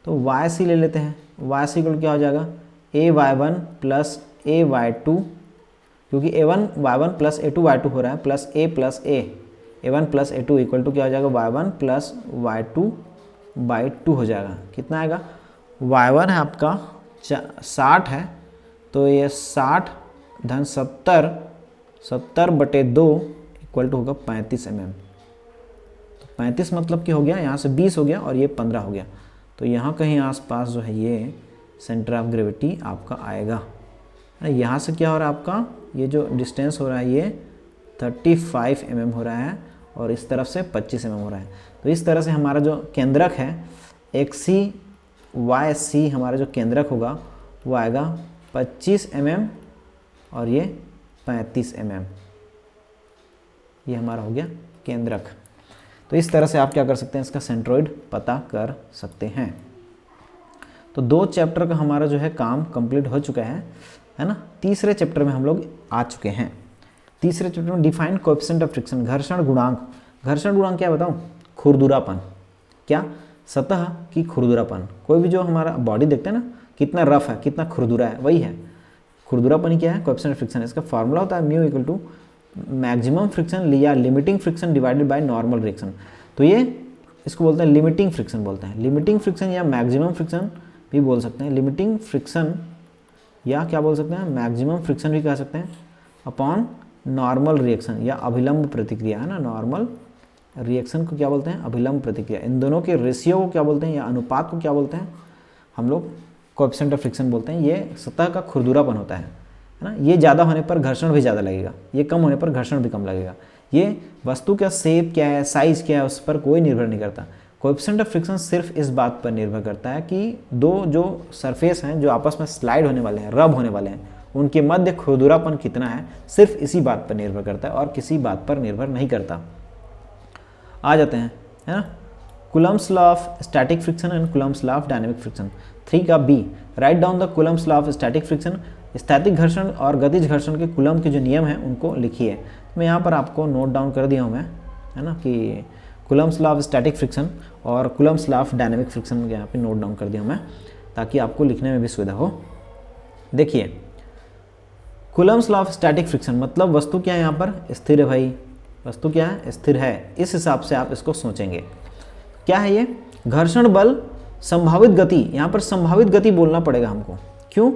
तो YC ले लेते हैं। YC इक्वल क्या हो जाएगा AY1 plus A Y to, क्योंकि A1 Y1 plus A2 Y2 हो रहा है, plus A plus A1 plus A2 equal to क्या हो जाएगा, Y1 प्लस Y2 बाई 2 हो जाएगा। कितना आएगा, Y1 है आपका 60 है, तो ये 60 धन 70 बटे 2 इक्वल टू होगा 35 mm। तो 35 मतलब कि हो गया, यहाँ से 20 हो गया और ये 15 हो गया, तो यहाँ कहीं आसपास जो है ये सेंटर ऑफ ग्रेविटी आपका आएगा। यहाँ से क्या हो रहा है आपका, ये जो डिस्टेंस हो रहा है ये 35 mm हो रहा है और इस तरफ से 25 mm हो रहा है। तो इस तरह से हमारा जो केंद्रक है XC YC हमारा जो केंद्रक होगा वो आएगा 25 mm और ये 35 mm, ये हमारा हो गया केंद्रक। तो इस तरह से आप क्या कर सकते हैं, इसका सेंट्रोइड पता कर सकते हैं। तो 2 चैप्टर का हमारा जो है काम कंप्लीट हो चुका है ना। तीसरे चैप्टर में हम लोग आ चुके हैं। तीसरे चैप्टर में डिफाइन कोएफिशिएंट ऑफ फ्रिक्शन, घर्षण गुणांक। घर्षण गुणांक क्या बताऊं, खुरदुरापन। क्या, सतह की खुरदुरापन। कोई भी जो हमारा बॉडी देखते हैं ना, कितना रफ है, कितना खुरदुरा है, वही है खुरदुरापन। क्या है, कोएफिशिएंट ऑफ फ्रिक्शन। इसका फॉर्मूला होता है mu equal to maximum friction या limiting friction divided by normal reaction. तो ये इसको बोलते हैं लिमिटिंग फ्रिक्शन बोलते हैं। लिमिटिंग फ्रिक्शन या मैक्सिमम फ्रिक्शन भी बोल सकते हैं। लिमिटिंग फ्रिक्शन या क्या बोल सकते हैं, मैक्सिमम फ्रिक्शन भी कह सकते हैं अपॉन नॉर्मल रिएक्शन या अभिलंब प्रतिक्रिया, है ना। नॉर्मल रिएक्शन को क्या बोलते हैं, अभिलंब प्रतिक्रिया। इन दोनों के रेशियो को क्या बोलते हैं या अनुपात को क्या बोलते हैं हम लोग, कोएफिशिएंट ऑफ फ्रिक्शन बोलते हैं। ये सतह का खुरदुरापन होता है ना। ये ज़्यादा होने पर घर्षण भी ज़्यादा लगेगा, ये कम होने पर घर्षण भी कम लगेगा। ये वस्तु का शेप क्या है, साइज़ क्या है, उस पर कोई निर्भर नहीं करता। कोएफिशिएंट ऑफ फ्रिक्शन सिर्फ इस बात पर निर्भर करता है कि दो जो सरफेस हैं जो आपस में स्लाइड होने वाले हैं, रब होने वाले हैं, उनके मध्य खुरदुरापन कितना है, सिर्फ इसी बात पर निर्भर करता है और किसी बात पर निर्भर नहीं करता। आ जाते हैं, है ना। Coulomb's law of static friction and Coulomb's law of dynamic friction. 3 का B, write down the Coulomb's law of static friction. स्थैतिक घर्षण और गतिज घर्षण के कूलम्ब के जो नियम हैं उनको लिखिए। मैं यहाँ पर आपको नोट डाउन कर दिया हूँ मैं, है ना, कि Coulomb's law of static friction और Coulomb's law of dynamic friction यहाँ पे नोट डाउन कर दिया हूँ मैं, ताकि आपको लिखने में भी सुविधा हो। देखिए, Coulomb's law of static friction मतलब वस्तु क्या है, यहाँ पर स्थिर है भाई, वस्तु क्या है, स्थिर है। इस हिसाब से आप इसको सोचेंगे। क्या है ये, घर्षण बल संभावित गति, यहाँ पर संभावित गति बोलना पड़ेगा हमको। क्यों,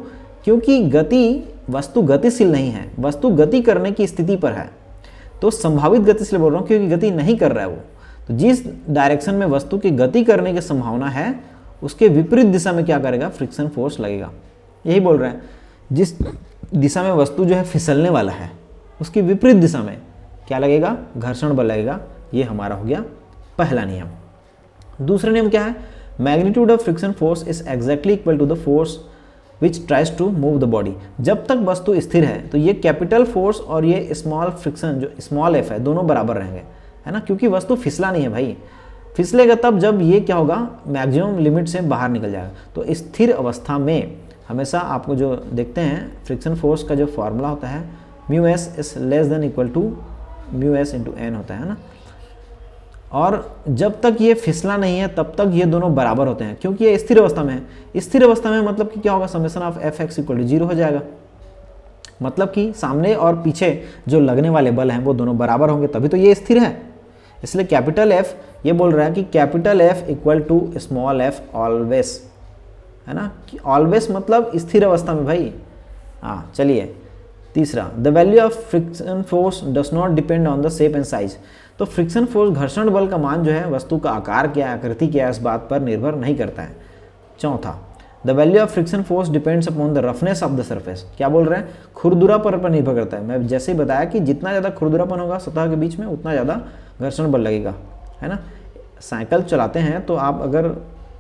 क्योंकि गति, वस्तु गतिशील नहीं है, वस्तु गति करने की स्थिति पर है, तो संभावित गति इसलिए बोल रहा हूँ क्योंकि गति नहीं कर रहा है वो। तो जिस डायरेक्शन में वस्तु की गति करने की संभावना है उसके विपरीत दिशा में क्या करेगा, फ्रिक्शन फोर्स लगेगा। यही बोल रहे हैं, जिस दिशा में वस्तु जो है फिसलने वाला है उसकी विपरीत दिशा में क्या लगेगा, घर्षण बल लगेगा। ये हमारा हो गया पहला नियम। दूसरा नियम क्या है, magnitude of friction force is exactly equal to the force which tries to move the body. जब तक वस्तु स्थिर है तो ये कैपिटल फोर्स और ये स्मॉल फ्रिक्शन जो स्मॉल एफ है दोनों बराबर रहेंगे, है ना, क्योंकि वस्तु फिसला नहीं है भाई। फिसलेगा तब जब ये क्या होगा, मैक्सिमम लिमिट से बाहर निकल जाएगा। तो स्थिर अवस्था में हमेशा आपको जो देखते हैं फ्रिक्शन फोर्स का जो फॉर्मूला होता है mu S is less than equal to mu S into N होता है ना। और जब तक ये फिसला नहीं है तब तक ये दोनों बराबर होते हैं, क्योंकि ये स्थिर अवस्था में है। स्थिर अवस्था में मतलब कि क्या होगा, summation of F X equal to 0 हो जाएगा। मतलब कि सामने और पीछे जो लगने वाले बल हैं वो दोनों बराबर होंगे, तभी तो ये स्थिर है। इसलिए कैपिटल एफ ये बोल रहा है कि capital F equal to small F always, है ना, कि ऑलवेज मतलब स्थिर अवस्था में भाई। हाँ चलिए, तीसरा, the value of friction force does not depend on the shape and size. तो फ्रिक्शन फोर्स, घर्षण बल का मान जो है वस्तु का आकार क्या है, आकृति क्या है, इस बात पर निर्भर नहीं करता है। चौथा, the value of friction force depends upon the roughness of the surface. क्या बोल रहे हैं, खुरदुरापन पर निर्भर करता है। मैं जैसे ही बताया कि जितना ज़्यादा खुरदुरापन होगा सतह के बीच में उतना ज़्यादा घर्षण बल लगेगा, है ना। साइकिल चलाते हैं तो आप अगर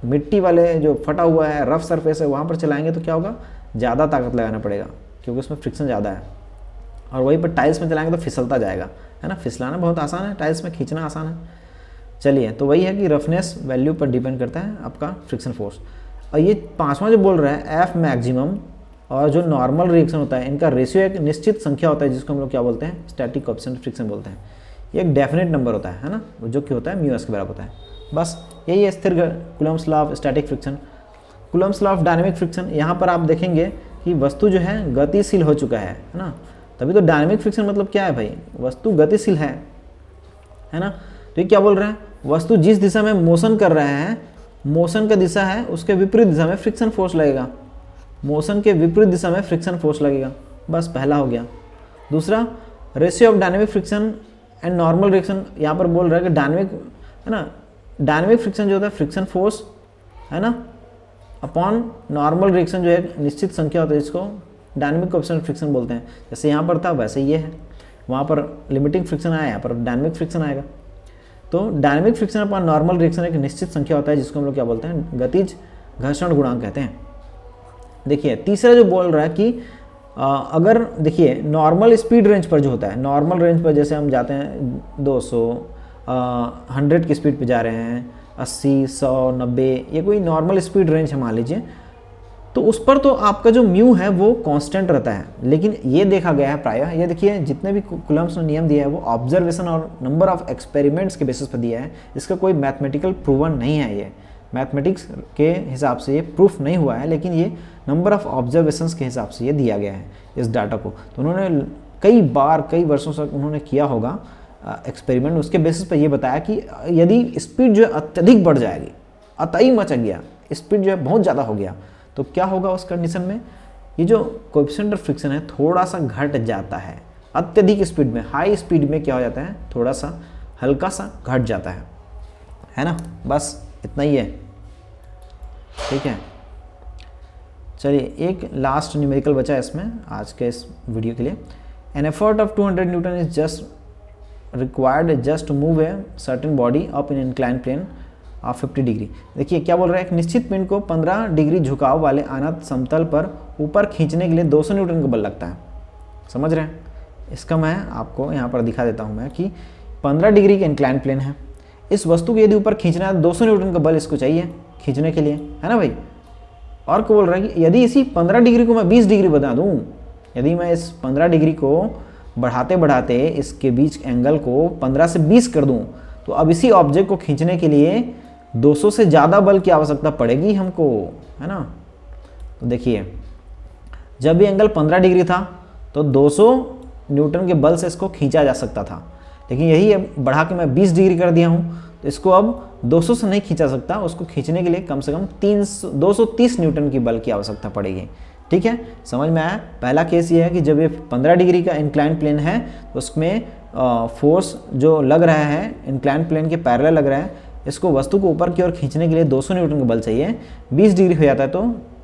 मिट्टी वाले जो फटा हुआ है रफ सरफेस है वहाँ पर चलाएंगे तो क्या होगा, ज़्यादा ताकत लगाना पड़ेगा क्योंकि उसमें फ्रिक्शन ज़्यादा है। और वहीं पर टाइल्स में चलाएंगे तो फिसलता जाएगा, है ना। फिसलाना बहुत आसान है, टाइल्स में खींचना आसान है। चलिए, तो वही है कि रफनेस वैल्यू पर डिपेंड करता है आपका फ्रिक्शन फोर्स। और ये पांचवा जो बोल रहा है एफ मैक्सिमम और जो नॉर्मल रिएक्शन होता है इनका रेशियो एक निश्चित संख्या होता है जिसको हम लोग क्या बोलते हैं, स्टैटिक कोएफिशिएंट फ्रिक्शन बोलते हैं। ये एक डेफिनेट नंबर होता है ना, जो कि होता है म्यू एस के बराबर होता है। बस यही है स्थिर Coulomb's law of static friction. Coulomb's law of dynamic friction, यहाँ पर आप देखेंगे कि वस्तु जो है गतिशील हो चुका है ना। तभी तो डायनेमिक फ्रिक्शन मतलब क्या है भाई, वस्तु गतिशील है ना। तो ये क्या बोल रहा है, वस्तु जिस दिशा में मोशन कर रहा है, मोशन का दिशा है उसके विपरीत दिशा में फ्रिक्शन फोर्स लगेगा, मोशन के विपरीत दिशा में फ्रिक्शन फोर्स लगेगा। बस पहला हो गया। दूसरा, ratio of dynamic friction and normal reaction, यहाँ पर बोल रहा है कि डायनेमिक है ना, डायनेमिक फ्रिक्शन जो होता है फ्रिक्शन फोर्स है ना अपॉन नॉर्मल रिएक्शन जो है निश्चित संख्या होता है, जिसको डायनेमिक कोएफिशिएंट फ्रिक्शन बोलते हैं। जैसे यहाँ पर था वैसे ये है, वहाँ पर लिमिटिंग फ्रिक्शन आया, यहाँ पर डायनेमिक फ्रिक्शन आएगा। तो dynamic friction upon normal reaction एक निश्चित संख्या होता है, जिसको हम लोग क्या बोलते हैं, गतिज घर्षण गुणांक कहते हैं। देखिए तीसरा जो बोल रहा है कि अगर देखिए नॉर्मल स्पीड रेंज पर जो होता है, नॉर्मल रेंज पर जैसे हम जाते हैं 200 100 की स्पीड पे जा रहे हैं, 80 100 90, ये कोई नॉर्मल स्पीड रेंज है मान लीजिए, तो उस पर तो आपका जो म्यू है वो कांस्टेंट रहता है। लेकिन ये देखा गया है प्रायः, ये देखिए जितने भी कूलम्ब्स ने नियम दिया है वो ऑब्जर्वेशन और नंबर ऑफ एक्सपेरिमेंट्स के बेसिस पर दिया है, इसका कोई मैथमेटिकल प्रूवन नहीं है। ये मैथमेटिक्स के हिसाब से ये प्रूफ नहीं हुआ है, लेकिन ये नंबर ऑफ ऑब्जर्वेशंस के हिसाब से ये दिया गया है इस डाटा को। तो उन्होंने कई बार कई वर्षों तक उन्होंने किया होगा एक्सपेरिमेंट, उसके बेसिस पर ये बताया कि यदि स्पीड जो है अत्यधिक बढ़ जाएगी, अतई मच गया, स्पीड जो है बहुत ज़्यादा हो गया, तो क्या होगा उस कंडीशन में, ये जो कोएफिशिएंट ऑफ फ्रिक्शन है थोड़ा सा घट जाता है। अत्यधिक स्पीड में, हाई स्पीड में क्या हो जाता है, थोड़ा सा हल्का सा घट जाता है ना। बस इतना ही है, ठीक है। चलिए एक लास्ट न्यूमेरिकल बचा है इसमें आज के इस वीडियो के लिए। An effort of 200 newton is just required just to move a certain body up in incline plane of 50 degree. देखिए क्या बोल रहा है, एक निश्चित पिंड को 15 डिग्री झुकाव वाले अनंत समतल पर ऊपर खींचने के लिए 200 न्यूटन का बल लगता है। समझ रहे हैं, इसका मैं आपको यहाँ पर दिखा देता हूँ मैं कि 15 डिग्री का इंक्लाइन प्लेन है, इस वस्तु को यदि ऊपर खींचना है 200 न्यूटन का बल इसको चाहिए खींचने के लिए, है ना भाई। और क्या बोल रहा है कि यदि इसी 15 डिग्री को मैं 20 डिग्री बता दूँ, यदि मैं इस 15 डिग्री को बढ़ाते बढ़ाते इसके बीच एंगल को 15 से 20 कर दूँ, तो अब इसी ऑब्जेक्ट को खींचने के लिए 200 से ज़्यादा बल की आवश्यकता पड़ेगी हमको, है ना। तो देखिए जब ये एंगल 15 डिग्री था तो 200 न्यूटन के बल से इसको खींचा जा सकता था, लेकिन यही बढ़ा के मैं 20 डिग्री कर दिया हूँ, तो इसको अब 200 से नहीं खींचा सकता, उसको खींचने के लिए कम से कम 230 न्यूटन की बल की आवश्यकता पड़ेगी। ठीक है, समझ में आया। पहला केस ये है कि जब ये 15 डिग्री का इंक्लाइन प्लेन है तो उसमें फोर्स जो लग रहा है इंक्लाइन प्लेन के पैरेलल लग रहा है, इसको वस्तु को ऊपर की ओर खींचने के लिए 200 न्यूटन का बल चाहिए, 20 डिग्री हो जाता है तो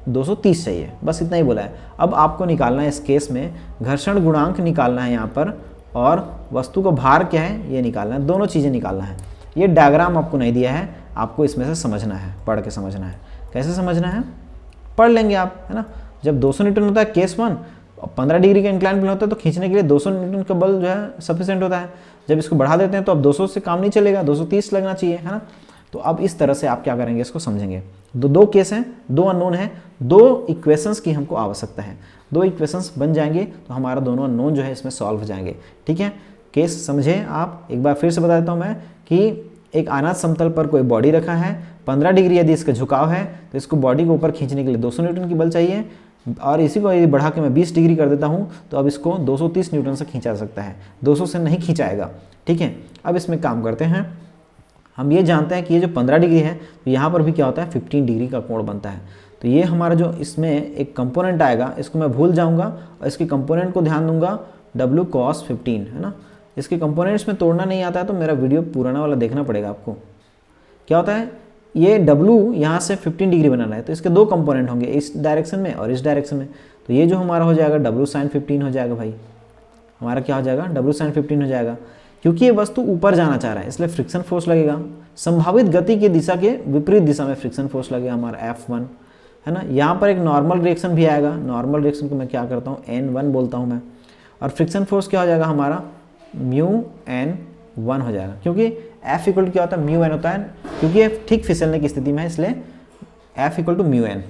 230 चाहिए, बस इतना ही बोला है। अब आपको निकालना है इस केस में घर्षण गुणांक निकालना है यहाँ पर, और वस्तु का भार क्या है ये निकालना है, दोनों चीज़ें निकालना है। ये डायग्राम आपको नहीं दिया है, आपको इसमें से समझना है, पढ़ के समझना है। कैसे समझना है, पढ़ लेंगे आप, है ना। जब 200 न्यूटन होता है केस 1, 15 डिग्री का इंक्लाइन प्लेन होता है तो खींचने के लिए 200 न्यूटन का बल जो है सफिशिएंट होता है। जब इसको बढ़ा देते हैं तो अब 200 से काम नहीं चलेगा, 230 लगना चाहिए, है ना। तो अब इस तरह से आप क्या करेंगे, इसको समझेंगे। दो केस हैं, 2 अननोन है, 2 इक्वेशंस की हमको आवश्यकता है, 2 इक्वेशंस बन जाएंगे तो हमारा दोनों अननोन जो है इसमें सॉल्व हो जाएंगे। ठीक है, केस समझे आप। एक बार फिर से बता देता हूँ मैं कि एक अनाथ समतल पर कोई बॉडी रखा है, 15 डिग्री यदि इसका झुकाव है तो इसको बॉडी को ऊपर खींचने के लिए 200 न्यूटन की बल चाहिए, और इसी को यदि बढ़ा के मैं 20 डिग्री कर देता हूँ तो अब इसको 230 न्यूटन से खींचा सकता है, 200 से नहीं खींचाएगा। ठीक है, अब इसमें काम करते हैं। हम ये जानते हैं कि ये जो 15 डिग्री है तो यहाँ पर भी क्या होता है 15 डिग्री का कोण बनता है। तो ये हमारा जो इसमें एक कंपोनेंट आएगा, इसको मैं भूल जाऊँगा और इसके कंपोनेंट को ध्यान दूंगा W cos 15, है ना। इसके कंपोनेंट्स में तोड़ना नहीं आता है तो मेरा वीडियो पुराना वाला देखना पड़ेगा आपको। क्या होता है, ये W यहाँ से 15 डिग्री बनाना है तो इसके 2 कंपोनेंट होंगे, इस डायरेक्शन में और इस डायरेक्शन में। तो ये जो हमारा हो जाएगा W sin 15 हो जाएगा भाई, हमारा क्या हो जाएगा W sin 15 हो जाएगा। क्योंकि ये वस्तु ऊपर जाना चाह रहा है इसलिए फ्रिक्शन फोर्स लगेगा, संभावित गति की दिशा के विपरीत दिशा में फ्रिक्शन फोर्स लगेगा हमारा F1, है ना। यहाँ पर एक नॉर्मल रिएक्शन भी आएगा, नॉर्मल रिएक्शन को मैं क्या करता हूँ N1 बोलता हूँ मैं, और फ्रिक्शन फोर्स क्या हो जाएगा हमारा μN1 हो जाएगा, क्योंकि F इक्वल टू क्या होता है μN होता है, क्योंकि ये ठीक फिसलने की स्थिति में है इसलिए F इक्वल टू μN।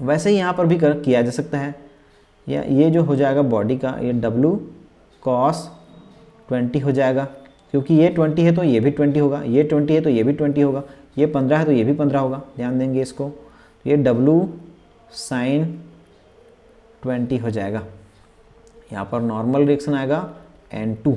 वैसे ही यहाँ पर भी किया जा सकता है, या ये जो हो जाएगा बॉडी का ये W cos 20 हो जाएगा, क्योंकि ये 20 है तो ये भी 20 होगा, ये 20 है तो ये भी 20 होगा, ये 15 है तो ये भी 15 होगा, ध्यान देंगे इसको। ये W sin 20 हो जाएगा। यहाँ पर नॉर्मल रिएक्शन आएगा N2।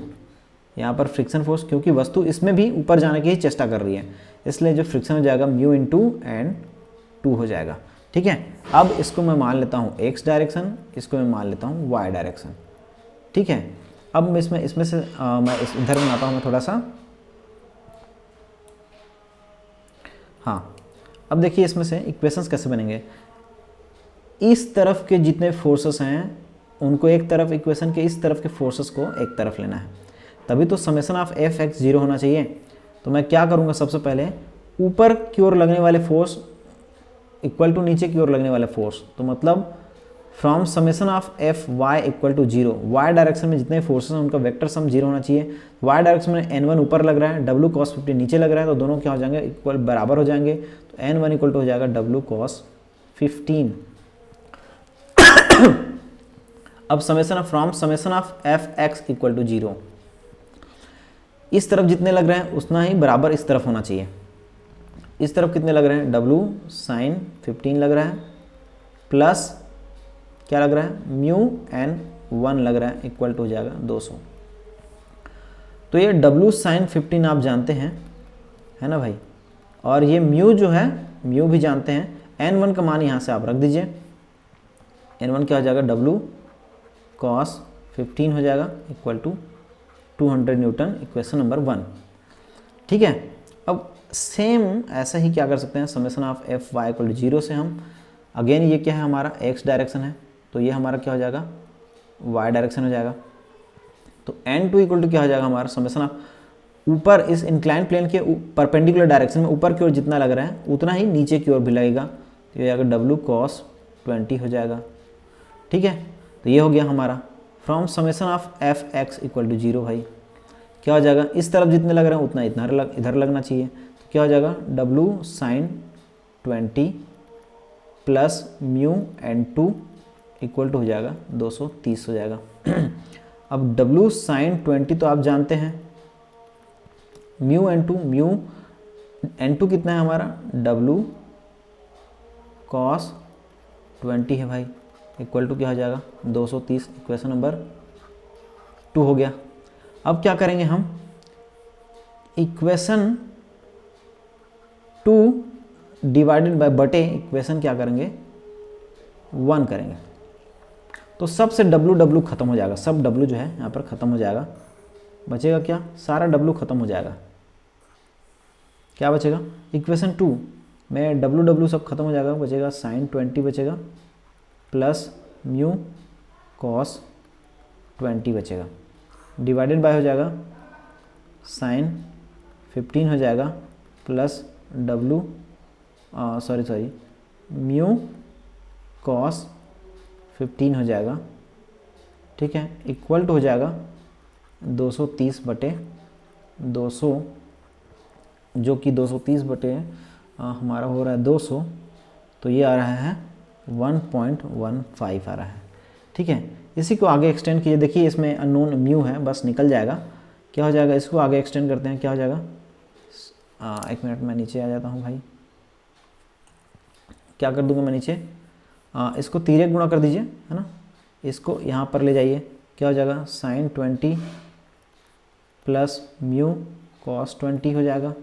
यहाँ पर फ्रिक्शन फोर्स, क्योंकि वस्तु इसमें भी ऊपर जाने की ही चेष्टा कर रही है, इसलिए जो फ्रिक्शन हो जाएगा म्यू इंटू N2 हो जाएगा। ठीक है, अब इसको मैं मान लेता हूँ x डायरेक्शन, इसको मैं मान लेता हूँ y डायरेक्शन। ठीक है, अब मैं इसमें से मैं इस इधर बनाता हूँ मैं थोड़ा सा। हाँ, अब देखिए इसमें से इक्वेशंस कैसे बनेंगे। इस तरफ के जितने फोर्सेस हैं उनको एक तरफ, इक्वेशन के इस तरफ के फोर्सेस को एक तरफ लेना है, तभी तो समेशन ऑफ एफ एक्स 0 होना चाहिए। तो मैं क्या करूँगा, सबसे पहले ऊपर की ओर लगने वाले फोर्स इक्वल टू नीचे की ओर लगने वाले फोर्स, तो मतलब from summation of F Y equal to 0, Y direction में जितने फोर्सेस हैं उनका वेक्टर सम 0 होना चाहिए। वाई डायरेक्शन में n1 ऊपर लग रहा है, w cos 50 नीचे लग रहा है, तो दोनों क्या हो जाएंगे, इक्वल बराबर हो जाएंगे। तो n1 इक्वल टू हो जाएगा w cos 15। अब from summation of F X equal to 0, इस तरफ जितने लग रहे हैं उतना ही बराबर इस तरफ होना चाहिए। इस तरफ कितने लग रहे हैं, w sin 15 लग रहा है, प्लस क्या लग रहा है, म्यू n1 लग रहा है, इक्वल टू हो जाएगा 200। तो ये w sin 15 आप जानते हैं, है ना भाई, और ये म्यू जो है, म्यू भी जानते हैं। n1 का मान यहाँ से आप रख दीजिए, n1 क्या हो जाएगा, w cos 15 हो जाएगा, equal to 200 newton, equation number 1। ठीक है, अब सेम ऐसा ही क्या कर सकते हैं, summation of F Y equal to 0 से हम अगेन, ये क्या है हमारा x डायरेक्शन है, तो ये हमारा क्या हो जाएगा, y डायरेक्शन हो जाएगा। तो n2 इक्वल टू क्या हो जाएगा हमारा, समेशन ऑफ ऊपर इस इंक्लाइन प्लेन के परपेंडिकुलर डायरेक्शन में ऊपर की ओर जितना लग रहा है उतना ही नीचे की ओर भी लगेगा, तो ये आएगा w cos 20 हो जाएगा। ठीक है, तो ये हो गया हमारा from summation of F X equal to 0। भाई क्या हो जाएगा, इस तरफ जितने लग रहे हैं उतना इधर लगना चाहिए, तो क्या हो जाएगा, w sin 20 plus mu n2 equal to हो जाएगा 230 हो जाएगा। अब w sin 20 तो आप जानते हैं, म्यू n2 कितना है हमारा, w cos 20 है भाई, इक्वल टू क्या हो जाएगा, 230, इक्वेशन नंबर 2 हो गया। अब क्या करेंगे हम, इक्वेशन 2 डिवाइडेड बाय बटे इक्वेशन क्या करेंगे, 1 करेंगे, तो सबसे w खत्म हो जाएगा, सब w जो है यहाँ पर खत्म हो जाएगा, बचेगा क्या, सारा w खत्म हो जाएगा, क्या बचेगा, इक्वेशन 2 में w सब खत्म हो जाएगा, बचेगा sin 20 बचेगा, प्लस म्यू cos 20 बचेगा, डिवाइडेड बाय हो जाएगा sin 15 हो जाएगा, प्लस म्यू cos 15 हो जाएगा। ठीक है, इक्वल टू हो जाएगा 230 बटे 200, जो कि 230 बटे हमारा हो रहा है 200, तो ये आ रहा है 1.15 आ रहा है। ठीक है, इसी को आगे एक्सटेंड कीजिए, देखिए इसमें अननोन म्यू है, बस निकल जाएगा, क्या हो जाएगा, इसको आगे एक्सटेंड करते हैं, क्या हो जाएगा, एक मिनट मैं नीचे आ जाता हूँ भाई, क्या कर दूंगा मैं नीचे, इसको तिर्यक गुणा कर दीजिए, है ना, इसको यहाँ पर ले जाइए, क्या हो जाएगा, sin 20 प्लस म्यू cos 20 हो जाएगा,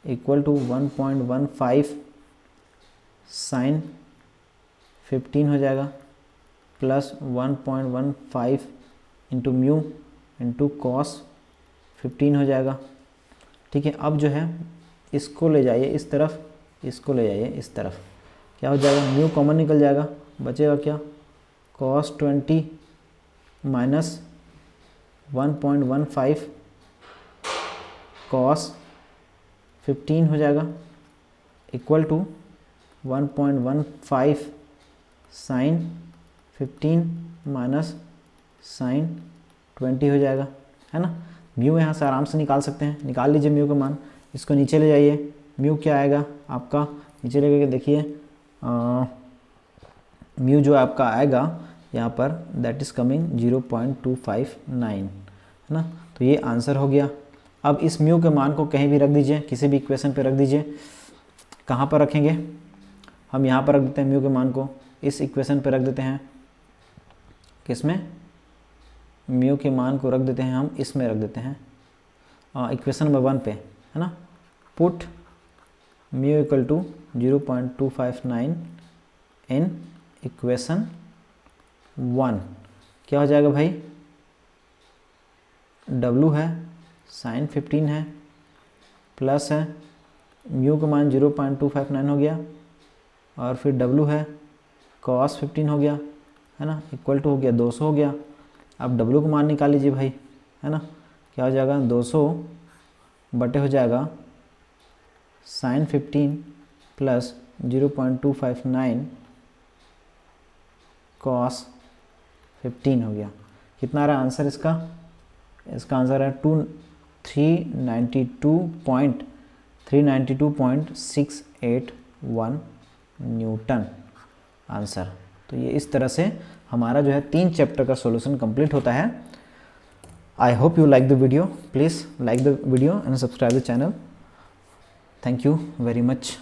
इक्वल टू 1.15 sin 15 हो जाएगा, plus 1.15 into mu into cos 15 हो जाएगा। ठीक है, अब जो है इसको ले जाइए इस तरफ, इसको ले जाइए इस तरफ, क्या हो जाएगा, म्यू कॉमन निकल जाएगा, बचेगा क्या, cos 20 माइनस 1.15 cos 15 हो जाएगा, equal to 1.15 sin 15 minus sin 20 हो जाएगा, है ना। म्यू यहाँ से आराम से निकाल सकते हैं, निकाल लीजिए म्यू का मान, इसको नीचे ले जाइए, म्यू क्या आएगा आपका, नीचे ले करके देखिए, म्यू जो आपका आएगा यहाँ पर दैट इज़ कमिंग 0.259, है ना। तो ये आंसर हो गया। अब इस म्यू के मान को कहीं भी रख दीजिए, किसी भी इक्वेशन पे रख दीजिए, कहाँ पर रखेंगे, हम यहाँ पर रख देते हैं म्यू के मान को, इस इक्वेशन पे रख देते हैं, किसमें, म्यू के मान को रख देते हैं हम इसमें रख देते हैं इक्वेशन नंबर 1 पे, है ना। Put mu equal to 0.259 in equation 1, क्या हो जाएगा भाई, W है sin 15 है प्लस है म्यू का मान 0.259 हो गया और फिर W है cos 15 हो गया, है ना, इक्वल टू हो गया 200 हो गया। अब W का मान निकाल लीजिए भाई, है ना, क्या हो जाएगा 200 बटे हो जाएगा sin 15 प्लस 0.259 cos 15 हो गया। कितना आ रहा है आंसर इसका, इसका आंसर है 392.681 न्यूटन आंसर। तो ये इस तरह से हमारा जो है 3 चैप्टर का सॉल्यूशन कंप्लीट होता है। I hope you like the video, please like the video and subscribe the channel. Thank you very much.